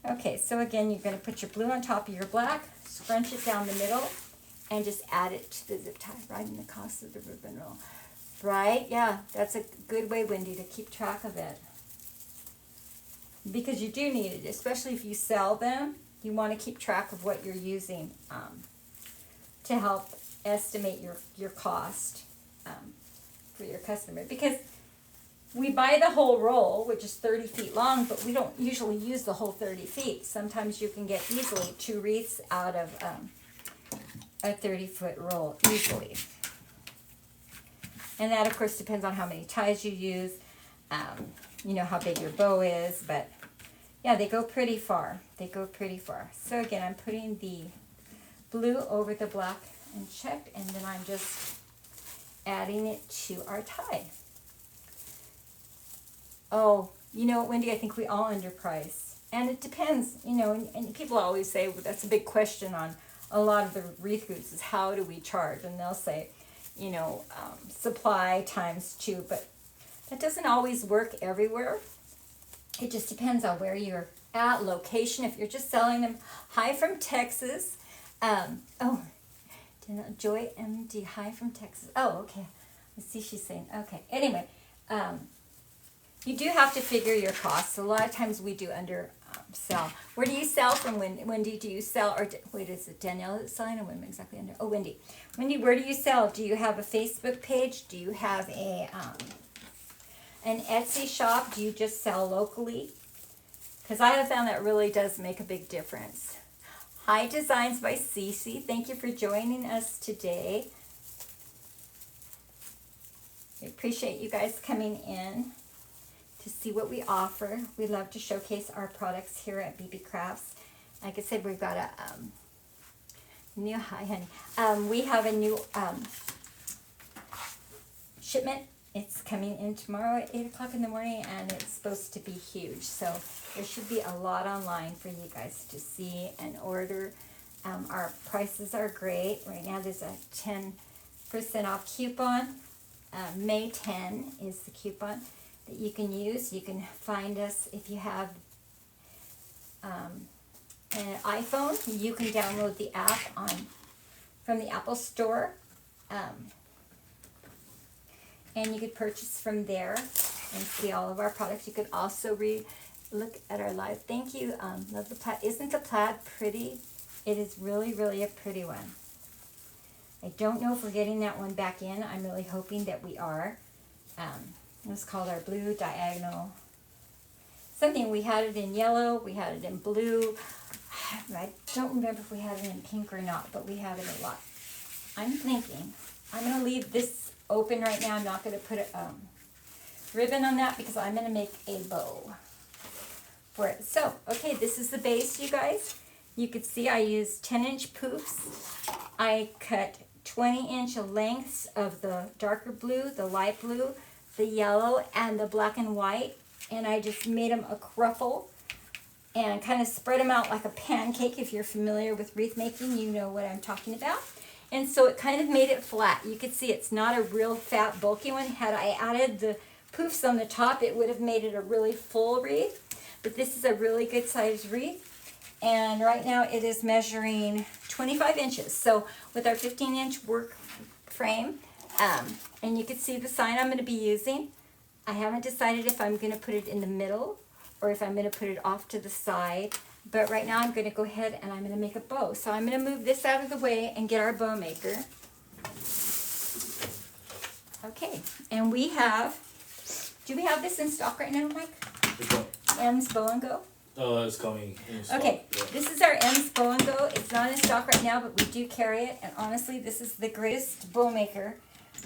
Okay, so again, you're going to put your blue on top of your black, scrunch it down the middle, and just add it to the zip tie right in the cost of the ribbon roll. Right? Yeah, that's a good way, Wendy, to keep track of it. Because you do need it, especially if you sell them. You want to keep track of what you're using to help estimate your cost for your customer. Because we buy the whole roll, which is 30 feet long, but we don't usually use the whole 30 feet. Sometimes you can get easily 2 wreaths out of a 30-foot roll, easily. And that, of course, depends on how many ties you use, you know, how big your bow is, but yeah, they go pretty far. They go pretty far. So again, I'm putting the blue over the black and checked, and then I'm just adding it to our tie. Oh, you know what, Wendy, I think we all underprice. And it depends, you know, and people always say, well, that's a big question on a lot of the wreath groups is how do we charge? And they'll say, you know, supply times 2, but that doesn't always work everywhere. It just depends on where you're at, location. If you're just selling them, hi from Texas. Joy MD, hi from Texas. Oh, okay. I see she's saying, okay. Anyway, you do have to figure your costs. A lot of times we do sell. Where do you sell from, Wendy? Do you sell, or wait, is it Danielle that's selling, or when exactly under? Oh, Wendy. Wendy, where do you sell? Do you have a Facebook page? Do you have a an Etsy shop? Do you just sell locally? Because I have found that really does make a big difference. Hi, Designs by Cece. Thank you for joining us today. We appreciate you guys coming in to see what we offer. We love to showcase our products here at BBCrafts. Like I said, we've got a new, hi honey, we have a new shipment. It's coming in tomorrow at 8 o'clock in the morning, and it's supposed to be huge. So there should be a lot online for you guys to see and order. Our prices are great. Right now there's a 10% off coupon. May 10 is the coupon that you can use. You can find us if you have an iPhone. You can download the app from the Apple Store, and you could purchase from there and see all of our products. You could also look at our live. Thank you. Love the plaid. Isn't the plaid pretty? It is really, really a pretty one. I don't know if we're getting that one back in. I'm really hoping that we are. It's called our blue diagonal something. We had it in yellow, we had it in blue. I don't remember if we had it in pink or not, but we have it a lot. I'm thinking I'm going to leave this open right now. I'm not going to put a ribbon on that because I'm going to make a bow for it. So, okay, this is the base, you guys. You could see I used 10-inch poofs. I cut 20-inch lengths of the darker blue, the light blue, the yellow, and the black and white, and I just made them a cruffle and kind of spread them out like a pancake. If you're familiar with wreath making, you know what I'm talking about. And so it kind of made it flat. You could see it's not a real fat, bulky one. Had I added the poofs on the top, it would have made it a really full wreath, but this is a really good sized wreath. And right now it is measuring 25 inches. So with our 15-inch work frame, and you can see the sign I'm going to be using. I haven't decided if I'm going to put it in the middle or if I'm going to put it off to the side. But right now I'm going to go ahead and I'm going to make a bow. So I'm going to move this out of the way and get our bow maker. Okay, and we have, do we have this in stock right now, Mike? M's Bow and Go? It's coming in stock. Okay, yeah. This is our M's Bow and Go. It's not in stock right now, but we do carry it. And honestly, this is the greatest bow maker.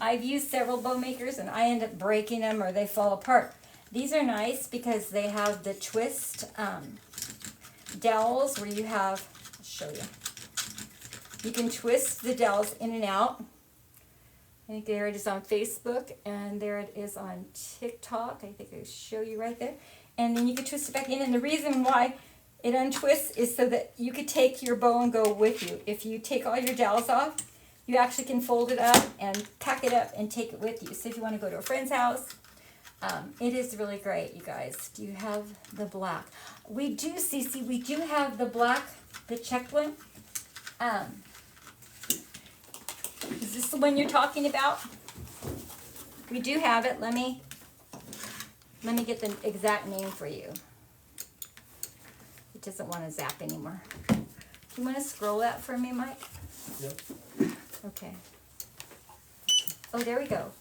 I've used several bow makers, and I end up breaking them or they fall apart. These are nice because they have the twist dowels where you have, I'll show you. You can twist the dowels in and out. I think there it is on Facebook, and there it is on TikTok. I think I'll show you right there. And then you can twist it back in, and the reason why it untwists is so that you could take your bow and go with you. If you take all your dowels off, you actually can fold it up and pack it up and take it with you. So if you want to go to a friend's house, it is really great, you guys. Do you have the black? We do, Cece, we do have the black, the checked one. Is this the one you're talking about? We do have it. Let me get the exact name for you. It doesn't want to zap anymore. Do you want to scroll that for me, Mike? Yep. Okay. Oh, there we go.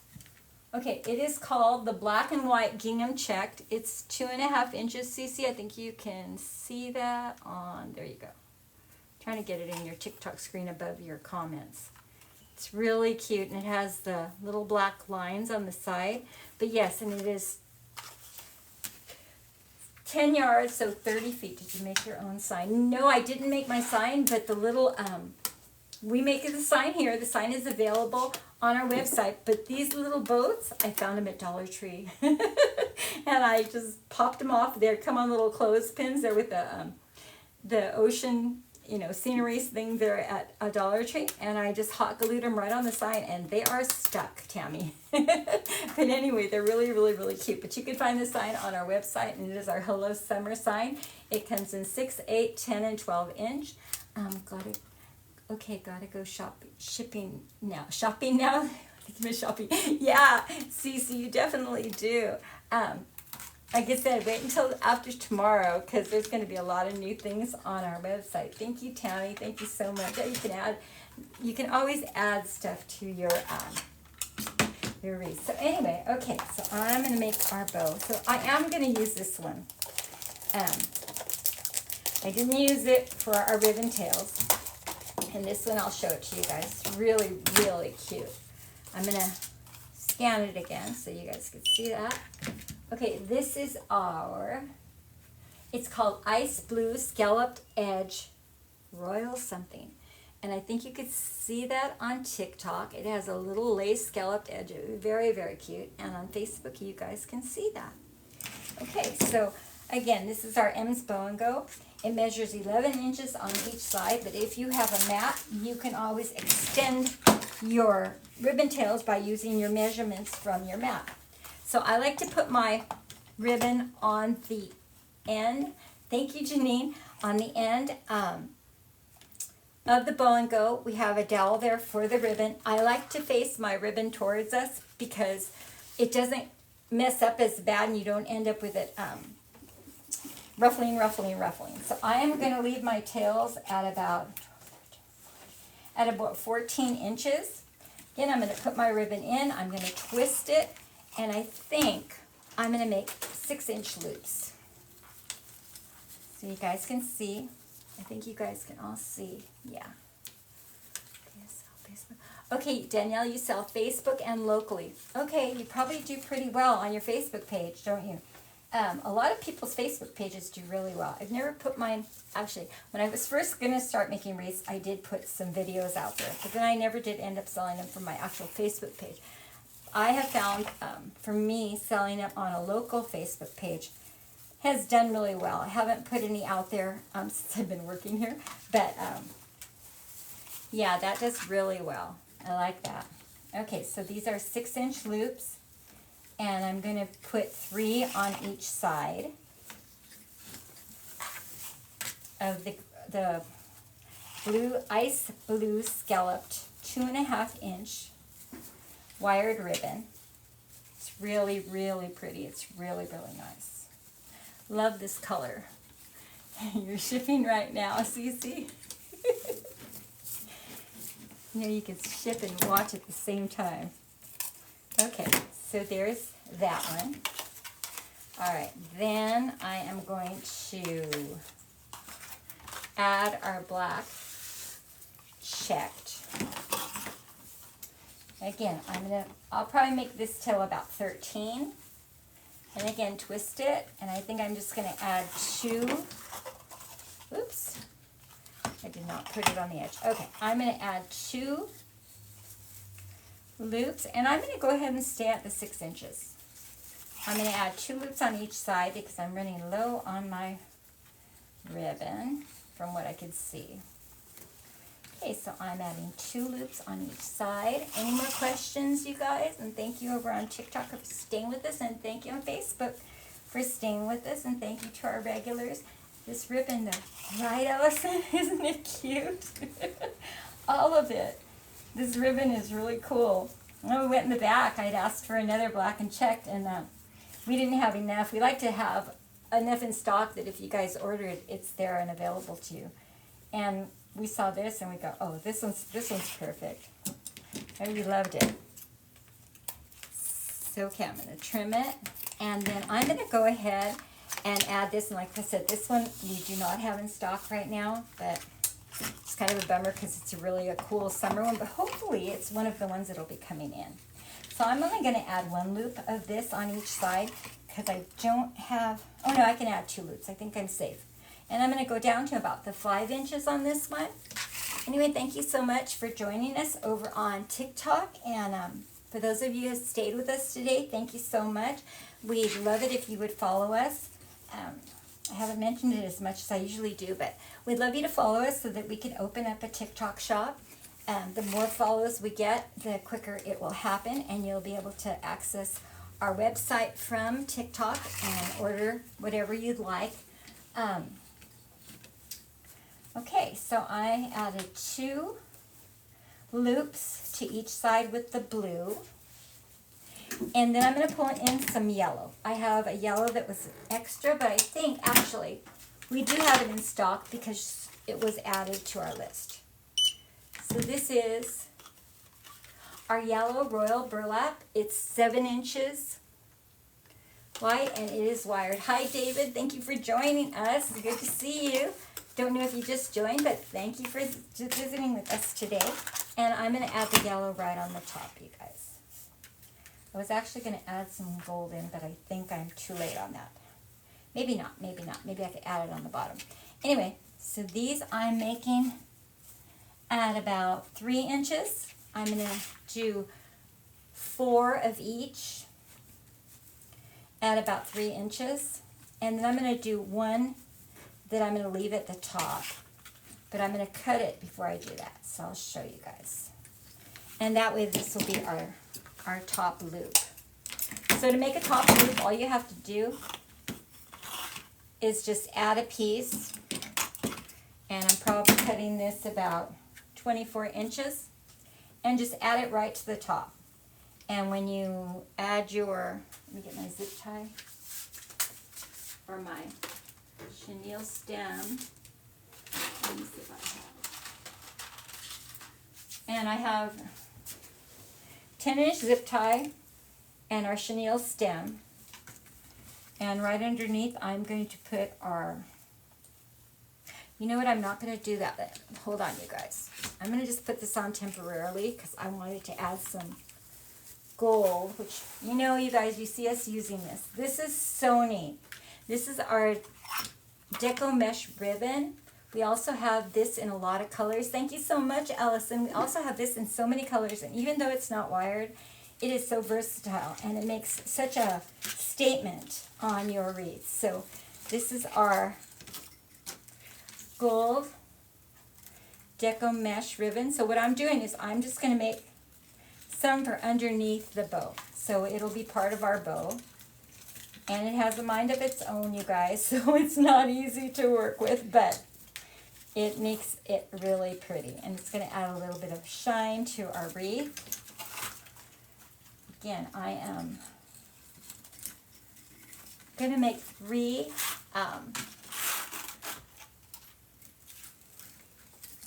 Okay, it is called the Black and White Gingham Checked. It's 2.5 inches, Cece. I think you can see that on, there you go. I'm trying to get it in your TikTok screen above your comments. It's really cute, and it has the little black lines on the side. But yes, and it is 10 yards, so 30 feet. Did you make your own sign? No, I didn't make my sign, but the little, we make the sign here. The sign is available on our website, but these little boats, I found them at Dollar Tree. And I just popped them off. They come on little clothespins. They're with the ocean, scenery thing there at a Dollar Tree, and I just hot glued them right on the sign, and they are stuck, Tammy. But anyway, they're really, really, really cute. But you can find the sign on our website, and it is our Hello Summer sign. It comes in 6, 8, 10, and 12 inch. Gotta go shopping now. Shopping now? Shopping. Yeah, Cece, you definitely do. Like I said, wait until after tomorrow because there's going to be a lot of new things on our website. Thank you, Tammy. Thank you so much. You can always add stuff to your wreath. So anyway, okay, so I'm going to make our bow. So I am going to use this one. I didn't use it for our ribbon tails. And this one, I'll show it to you guys. It's really, really cute. I'm going to scan it again so you guys can see that. Okay, this is it's called Ice Blue Scalloped Edge Royal something. And I think you could see that on TikTok. It has a little lace scalloped edge. Very, very cute. And on Facebook, you guys can see that. Okay, so again, this is our M's Bow and Go. It measures 11 inches on each side, but if you have a mat, you can always extend your ribbon tails by using your measurements from your mat. So I like to put my ribbon on the end. Thank you, Janine. On the end of the Bow and Go, we have a dowel there for the ribbon. I like to face my ribbon towards us because it doesn't mess up as bad and you don't end up with it ruffling. So I am going to leave my tails at about 14 inches. Again, I'm going to put my ribbon in. I'm going to twist it. And I think I'm going to make 6-inch loops. So you guys can see. I think you guys can all see. Yeah. Okay, Danielle, you sell Facebook and locally. Okay, you probably do pretty well on your Facebook page, don't you? A lot of people's Facebook pages do really well. I've never put mine, actually, when I was first going to start making wreaths, I did put some videos out there. But then I never did end up selling them from my actual Facebook page. I have found, for me, selling it on a local Facebook page has done really well. I haven't put any out there since I've been working here, but yeah, that does really well. I like that. Okay, so these are 6-inch loops, and I'm going to put 3 on each side of the ice blue scalloped 2.5-inch wired ribbon. It's really, really pretty. It's really, really nice. Love this color. You're shipping right now, Cece. You can ship and watch at the same time. Okay, so there's that one. All right, then I am going to add our black checked. Again, I'll probably make this tail about 13. And again, twist it, and I think I'm just going to add 2, oops, I did not put it on the edge. Okay, I'm going to add 2 loops, and I'm going to go ahead and stay at the 6 inches. I'm going to add 2 loops on each side because I'm running low on my ribbon from what I could see. Okay, so I'm adding 2 loops on each side. Any more questions, you guys? And thank you over on TikTok for staying with us, and thank you on Facebook for staying with us, and thank you to our regulars. This ribbon, though, right, Allison? Isn't it cute? All of it. This ribbon is really cool. When we went in the back, I'd asked for another black and checked, and we didn't have enough. We like to have enough in stock that if you guys order it, it's there and available to you. And we saw this and we go, oh, this one's perfect. I really loved it. So okay, I'm going to trim it, and then I'm going to go ahead and add this. And like I said, this one we do not have in stock right now, but it's kind of a bummer because it's really a cool summer one. But hopefully, it's one of the ones that'll be coming in. So I'm only going to add 1 loop of this on each side because I don't have. Oh no, I can add 2 loops. I think I'm safe. And I'm going to go down to about the 5 inches on this one. Anyway, thank you so much for joining us over on TikTok. And for those of you who have stayed with us today, thank you so much. We'd love it if you would follow us. I haven't mentioned it as much as I usually do, but we'd love you to follow us so that we can open up a TikTok shop. The more follows we get, the quicker it will happen, and you'll be able to access our website from TikTok and order whatever you'd like. Okay, so I added 2 loops to each side with the blue. And then I'm going to pull in some yellow. I have a yellow that was extra, but I think actually we do have it in stock because it was added to our list. So this is our yellow royal burlap. It's 7 inches wide and it is wired. Hi David, thank you for joining us. It's good to see you. Don't know if you just joined, but thank you for visiting with us today. And I'm going to add the yellow right on the top, you guys. I was actually going to add some gold in, but I think I'm too late on that. Maybe not, maybe not. Maybe I could add it on the bottom. Anyway, so these I'm making at about 3 inches. I'm going to do 4 of each at about 3 inches. And then I'm going to do 1 that I'm going to leave at the top. But I'm going to cut it before I do that. So I'll show you guys. And that way this will be our top loop. So to make a top loop, all you have to do is just add a piece. And I'm probably cutting this about 24 inches. And just add it right to the top. And when you add your, let me get my zip tie, or my chenille stem. Let me see if I have. And I have 10-inch zip tie and our chenille stem. And right underneath I'm going to put our, you know what, I'm not going to do that. Hold on, you guys. I'm going to just put this on temporarily because I wanted to add some gold, which, you know, you guys, you see us using this. This is so neat. This is our Deco Mesh ribbon. We also have this in a lot of colors. Thank you so much, Allison. We also have this in so many colors, and even though it's not wired, it is so versatile, and it makes such a statement on your wreath. So this is our gold Deco Mesh ribbon. So what I'm doing is I'm just going to make some for underneath the bow. So it'll be part of our bow. And it has a mind of its own, you guys, so it's not easy to work with, but it makes it really pretty. And it's going to add a little bit of shine to our wreath. Again, I am going to make 3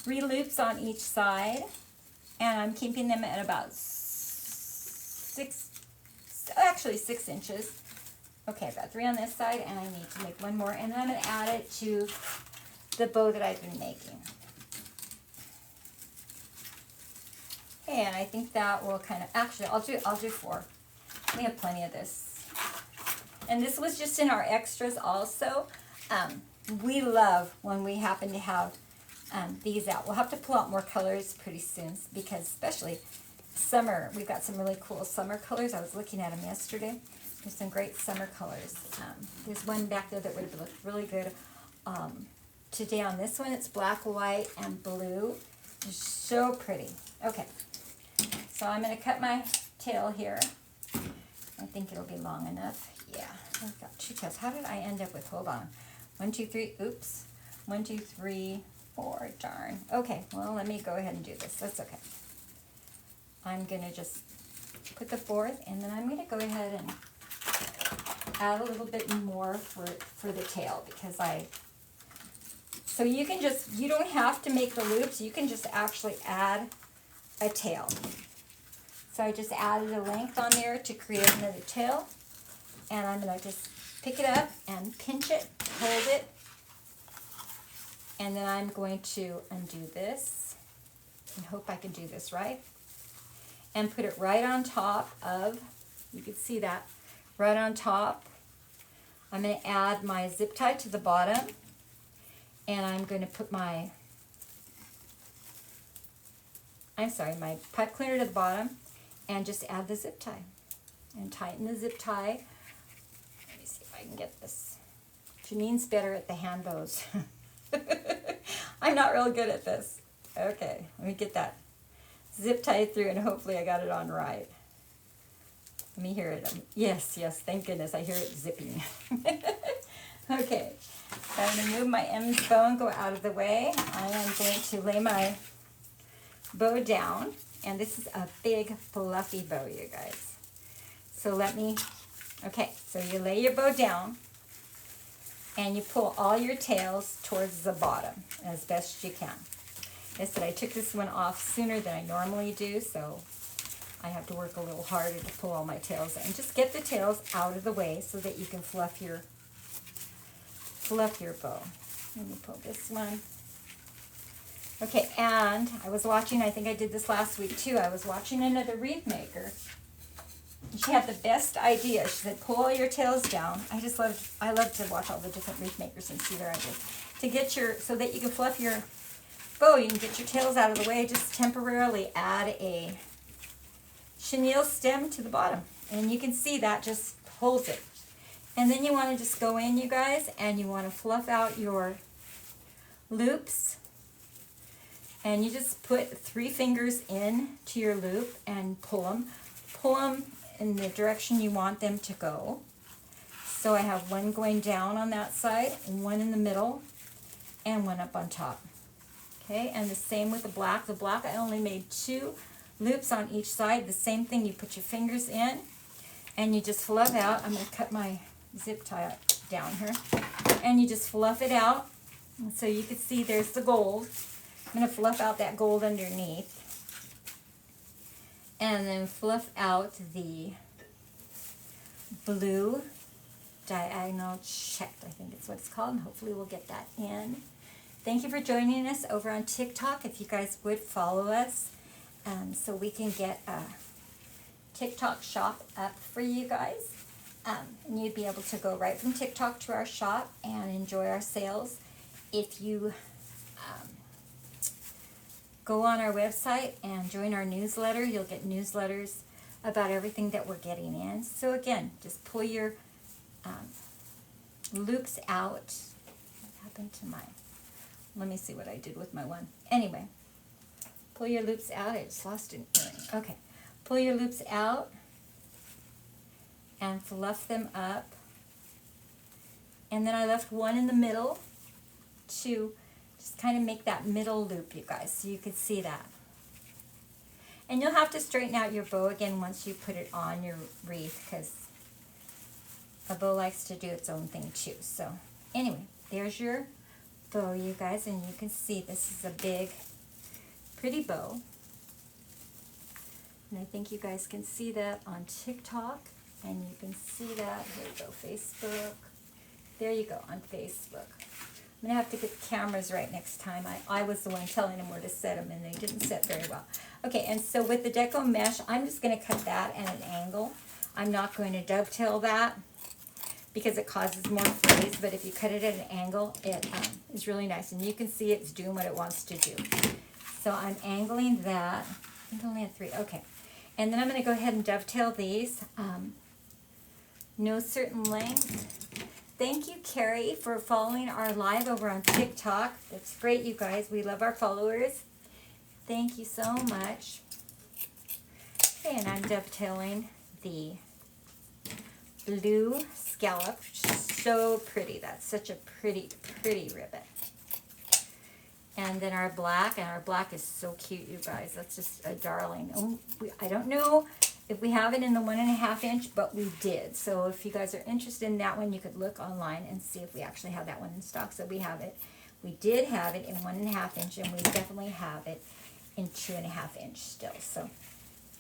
loops on each side, and I'm keeping them at about 6 inches. Okay, I've got 3 on this side, and I need to make 1 more, and then I'm going to add it to the bow that I've been making. Okay, and I think that will kind of, actually, I'll do 4. We have plenty of this. And this was just in our extras also. We love when we happen to have these out. We'll have to pull out more colors pretty soon because especially summer, we've got some really cool summer colors. I was looking at them yesterday. There's some great summer colors. There's one back there that would look really good today on this one. It's black, white, and blue. It's so pretty. Okay, so I'm going to cut my tail here. I think it'll be long enough. Yeah, I've got 2 tails. How did I end up with, hold on, 1, 2, 3, oops, 1, 2, 3, 4, darn. Okay, well, let me go ahead and do this. That's okay. I'm going to just put the 4th, and then I'm going to go ahead and add a little bit more for the tail because so you can just, you don't have to make the loops, you can just actually add a tail. So I just added a length on there to create another tail, and I'm going to just pick it up and pinch it, hold it, and then I'm going to undo this, and hope I can do this right, and put it right on top of, you can see that, right on top. I'm going to add my zip tie to the bottom, and I'm going to put my, my pipe cleaner to the bottom, and just add the zip tie, and tighten the zip tie. Let me see if I can get this. Janine's better at the hand bows. I'm not real good at this. Okay, let me get that zip tie through, and hopefully I got it on right. Let me hear it. Yes, thank goodness, I hear it zipping. Okay, so I'm going to move my M's bow and go out of the way. I am going to lay my bow down, and this is a big fluffy bow, you guys. So okay, so you lay your bow down, and you pull all your tails towards the bottom as best you can. I said I took this one off sooner than I normally do, so I have to work a little harder to pull all my tails in. Just get the tails out of the way so that you can fluff your bow. Let me pull this one. Okay, and I was watching, I think I did this last week too, I was watching another wreath maker. She had the best idea. She said, pull all your tails down. I love to watch all the different wreath makers and see their ideas. To get so that you can fluff your bow, you can get your tails out of the way, just temporarily add a chenille stem to the bottom. And you can see that just holds it. And then you want to just go in, you guys, and you want to fluff out your loops. And you just put 3 fingers in to your loop and pull them. Pull them in the direction you want them to go. So I have one going down on that side, one in the middle, and one up on top. Okay, and the same with the black. The black, I only made 2 loops on each side. The same thing, you put your fingers in, and you just fluff out. I'm going to cut my zip tie down here. And you just fluff it out. And so you can see there's the gold. I'm going to fluff out that gold underneath. And then fluff out the blue diagonal checked, I think it's what it's called. And hopefully we'll get that in. Thank you for joining us over on TikTok. If you guys would follow us so we can get a TikTok shop up for you guys. And you'd be able to go right from TikTok to our shop and enjoy our sales. If you go on our website and join our newsletter, you'll get newsletters about everything that we're getting in. So again, just pull your loops out. What happened to my, let me see what I did with my one. Anyway, pull your loops out. I just lost an earring. Okay, pull your loops out and fluff them up. And then I left one in the middle to just kind of make that middle loop, you guys, so you could see that. And you'll have to straighten out your bow again once you put it on your wreath, because a bow likes to do its own thing too. So anyway, there's your bow, you guys, and you can see this is a big, pretty bow. And I think you guys can see that on TikTok, and you can see that, here we go, Facebook. There you go, on Facebook. I'm going to have to get the cameras right next time. I was the one telling them where to set them, and they didn't set very well. Okay, and so with the deco mesh, I'm just going to cut that at an angle. I'm not going to dovetail that. because it causes more frizz, but if you cut it at an angle, it is really nice. And you can see it's doing what it wants to do. So I'm angling that. I think I only had 3. Okay. And then I'm going to go ahead and dovetail these. No certain length. Thank you, Carrie, for following our live over on TikTok. That's great, you guys. We love our followers. Thank you so much. Okay, and I'm dovetailing the blue scallop. So pretty. That's such a pretty, pretty ribbon. And then our black, and our black is so cute, you guys. That's just a darling. Oh, I don't know if we have it in the 1.5 inch, but we did. So if you guys are interested in that one, you could look online and see if we actually have that one in stock. So we have it. We did have it in 1.5 inch, and we definitely have it in 2.5 inch still. So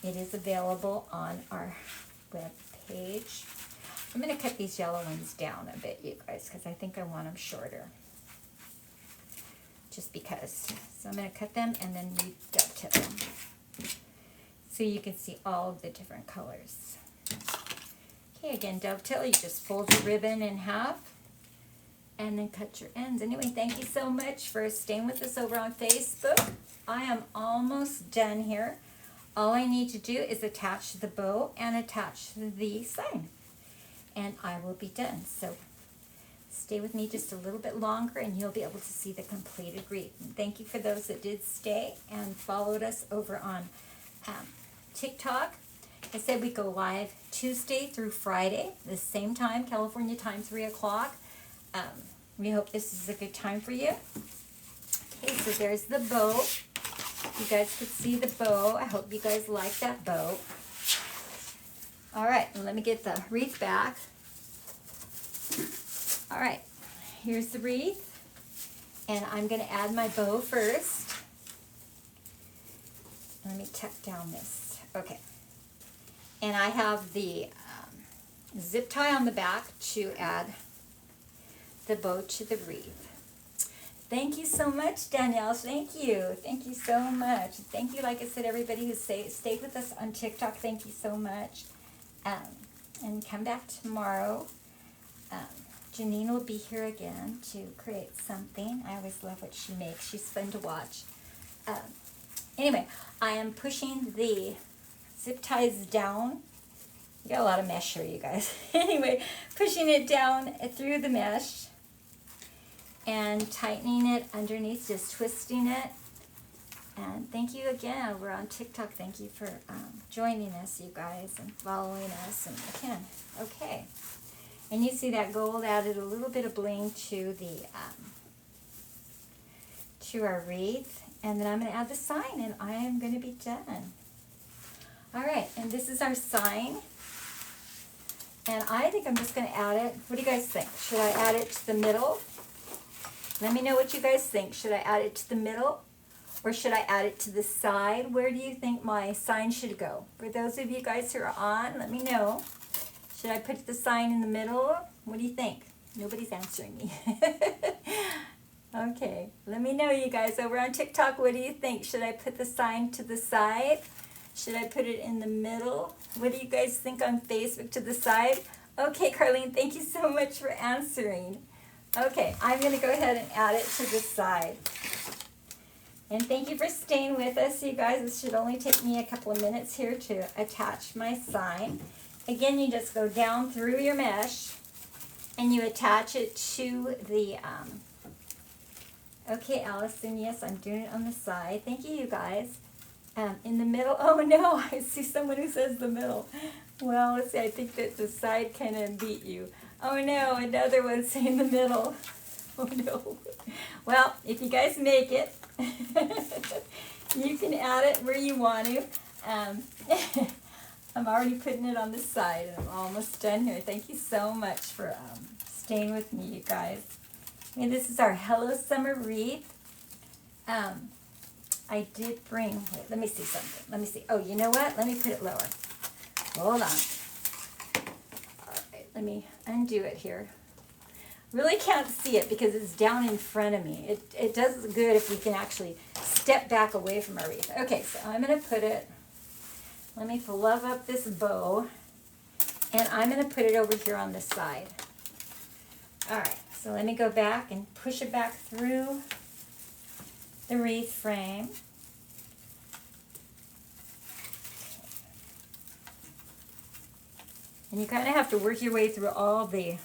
it is available on our web page. I'm going to cut these yellow ones down a bit, you guys, because I think I want them shorter. Just because. So I'm going to cut them and then re-dovetail them. So you can see all of the different colors. Okay, again, dovetail, you just fold your ribbon in half and then cut your ends. Anyway, thank you so much for staying with us over on Facebook. I am almost done here. All I need to do is attach the bow and attach the sign. And I will be done. So stay with me just a little bit longer and you'll be able to see the completed wreath. And thank you for those that did stay and followed us over on TikTok. Like I said, we go live Tuesday through Friday, the same time, California time, 3 o'clock. We hope this is a good time for you. Okay, so there's the bow. You guys could see the bow. I hope you guys like that bow. All right, let me get the wreath back. All right, here's the wreath. And I'm going to add my bow first. Let me tuck down this. Okay. And I have the zip tie on the back to add the bow to the wreath. Thank you so much, Danielle. Thank you. Thank you so much. Thank you, like I said, everybody who stayed with us on TikTok. Thank you so much. And come back tomorrow. Janine will be here again to create something. I always love what she makes. She's fun to watch. Anyway, I am pushing the zip ties down. You got a lot of mesh here, you guys. Anyway, pushing it down through the mesh and tightening it underneath, just twisting it. And thank you again. We're on TikTok. Thank you for joining us, you guys, and following us. And again, okay. And you see that gold added a little bit of bling to the to our wreath. And then I'm going to add the sign, and I am going to be done. All right, and this is our sign. And I think I'm just going to add it. What do you guys think? Should I add it to the middle? Let me know what you guys think. Should I add it to the middle, or should I add it to the side? Where do you think my sign should go? For those of you guys who are on, let me know. Should I put the sign in the middle? What do you think? Nobody's answering me. Okay, let me know, you guys, over on TikTok. What do you think? Should I put the sign to the side? Should I put it in the middle? What do you guys think on Facebook, to the side? Okay, Carlene, thank you so much for answering. Okay, I'm going to go ahead and add it to the side. And thank you for staying with us, you guys. This should only take me a couple of minutes here to attach my sign. Again, you just go down through your mesh and you attach it to the... Okay, Allison, yes, I'm doing it on the side. Thank you, you guys. In the middle, oh no, I see someone who says the middle. Well, let's see, I think that the side kind of beat you. Oh no, another one saying the middle. Oh no. Well, if you guys make it, you can add it where you want to. I'm already putting it on the side, and I'm almost done here. Thank you so much for staying with me, you guys. And this is our Hello Summer wreath. I did bring, wait, let me see something. Let me see. Oh, you know what? Let me put it lower. Hold on. All right, let me undo it here. Really can't see it because it's down in front of me. It does good if we can actually step back away from our wreath. Okay, so I'm going to put it, let me fluff up this bow, and I'm going to put it over here on the side. All right, so let me go back and push it back through the wreath frame. And you kind of have to work your way through all the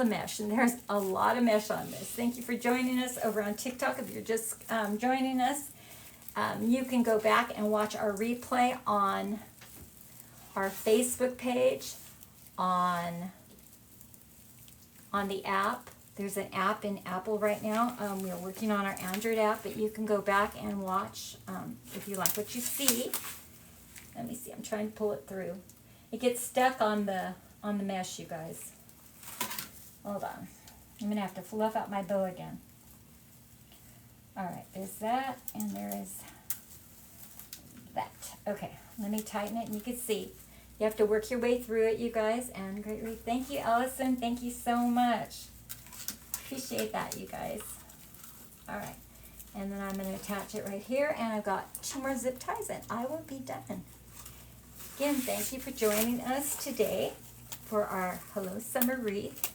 mesh, and there's a lot of mesh on this. Thank you for joining us over on TikTok. If you're just joining us, you can go back and watch our replay on our Facebook page, on the app. There's an app in Apple right now. We're working on our Android app, but you can go back and watch if you like what you see. Let me see. I'm trying to pull it through. It gets stuck on the mesh, you guys. Hold on. I'm gonna have to fluff out my bow again. All right, there's that, and there is that. Okay, let me tighten it, and you can see. You have to work your way through it, you guys, and greatly thank you, Allison. Thank you so much. Appreciate that, you guys. All right, and then I'm gonna attach it right here, and I've got 2 more zip ties, and I will be done. Again, thank you for joining us today for our Hello Summer wreath.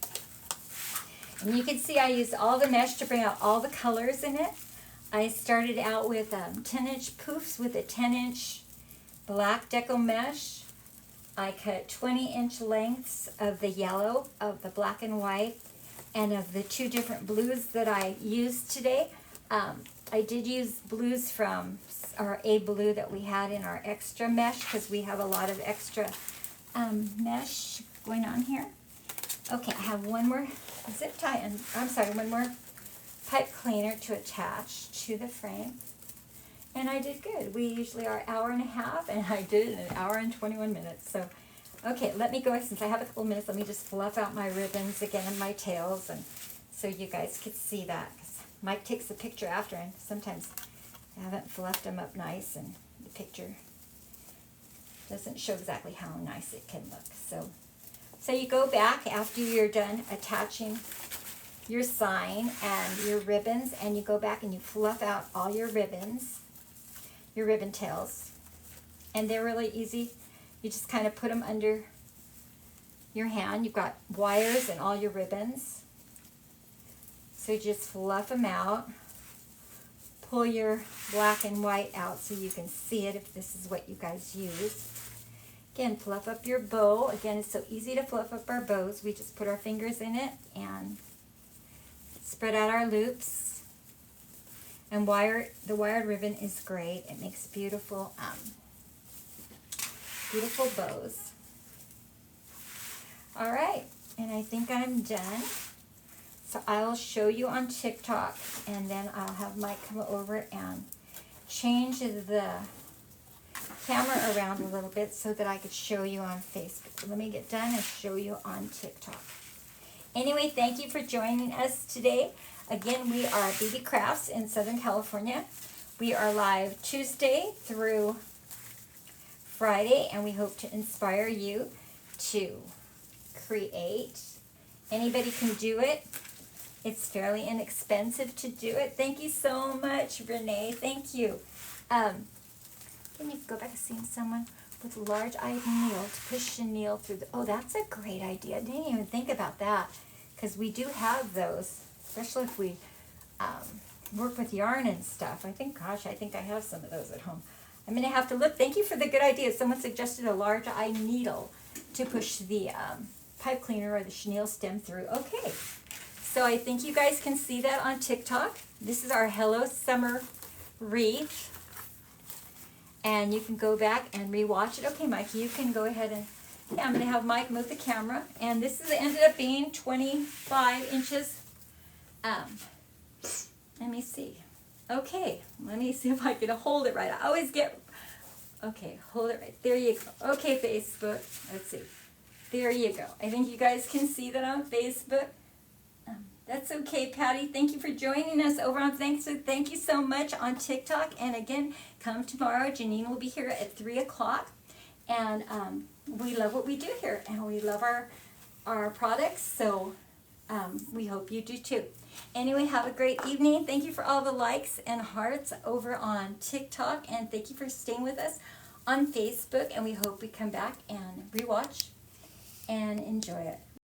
And you can see I used all the mesh to bring out all the colors in it. I started out with 10-inch poofs with a 10-inch black deco mesh. I cut 20-inch lengths of the yellow, of the black and white, and of the 2 different blues that I used today. I did use blues from our A blue that we had in our extra mesh, because we have a lot of extra mesh going on here. Okay, I have one more zip tie, and one more pipe cleaner to attach to the frame. And I did good. We usually are an hour and a half, and I did it in an hour and 21 minutes. So, okay, let me go, since I have a couple minutes, let me just fluff out my ribbons again and my tails, and so you guys could see that. 'Cause Mike takes a picture after, and sometimes I haven't fluffed them up nice, and the picture doesn't show exactly how nice it can look. So you go back after you're done attaching your sign and your ribbons, and you go back and you fluff out all your ribbons, your ribbon tails, and they're really easy. You just kind of put them under your hand. You've got wires and all your ribbons, so you just fluff them out. Pull your black and white out so you can see it if this is what you guys use. Again, fluff up your bow. Again, it's so easy to fluff up our bows. We just put our fingers in it and spread out our loops. And the wired ribbon is great. It makes beautiful, beautiful bows. All right, and I think I'm done. So I'll show you on TikTok, and then I'll have Mike come over and change the camera around a little bit so that I could show you on Facebook. So let me get done and show you on TikTok. Anyway, thank you for joining us today. Again, we are BBCrafts in Southern California. We are live Tuesday through Friday, and we hope to inspire you to create. Anybody can do it. It's fairly inexpensive to do it. Thank you so much, Renee. Thank you. Can you go back to seeing someone with a large-eyed needle to push chenille through the... Oh, that's a great idea. I didn't even think about that, because we do have those, especially if we work with yarn and stuff. I think I have some of those at home. I'm going to have to look. Thank you for the good idea. Someone suggested a large-eyed needle to push the pipe cleaner or the chenille stem through. Okay, so I think you guys can see that on TikTok. This is our Hello Summer wreath. And you can go back and rewatch it. Okay, Mike, you can go ahead and... Yeah, I'm going to have Mike move the camera. And this ended up being 25 inches. Let me see. Okay, let me see if I can hold it right. I always get... Okay, hold it right. There you go. Okay, Facebook. Let's see. There you go. I think you guys can see that on Facebook. That's okay, Patty. Thank you for joining us over on Thank you so much on TikTok. And again, come tomorrow. Janine will be here at 3 o'clock. And we love what we do here. And we love our products. So we hope you do too. Anyway, have a great evening. Thank you for all the likes and hearts over on TikTok. And thank you for staying with us on Facebook. And we hope we come back and rewatch and enjoy it.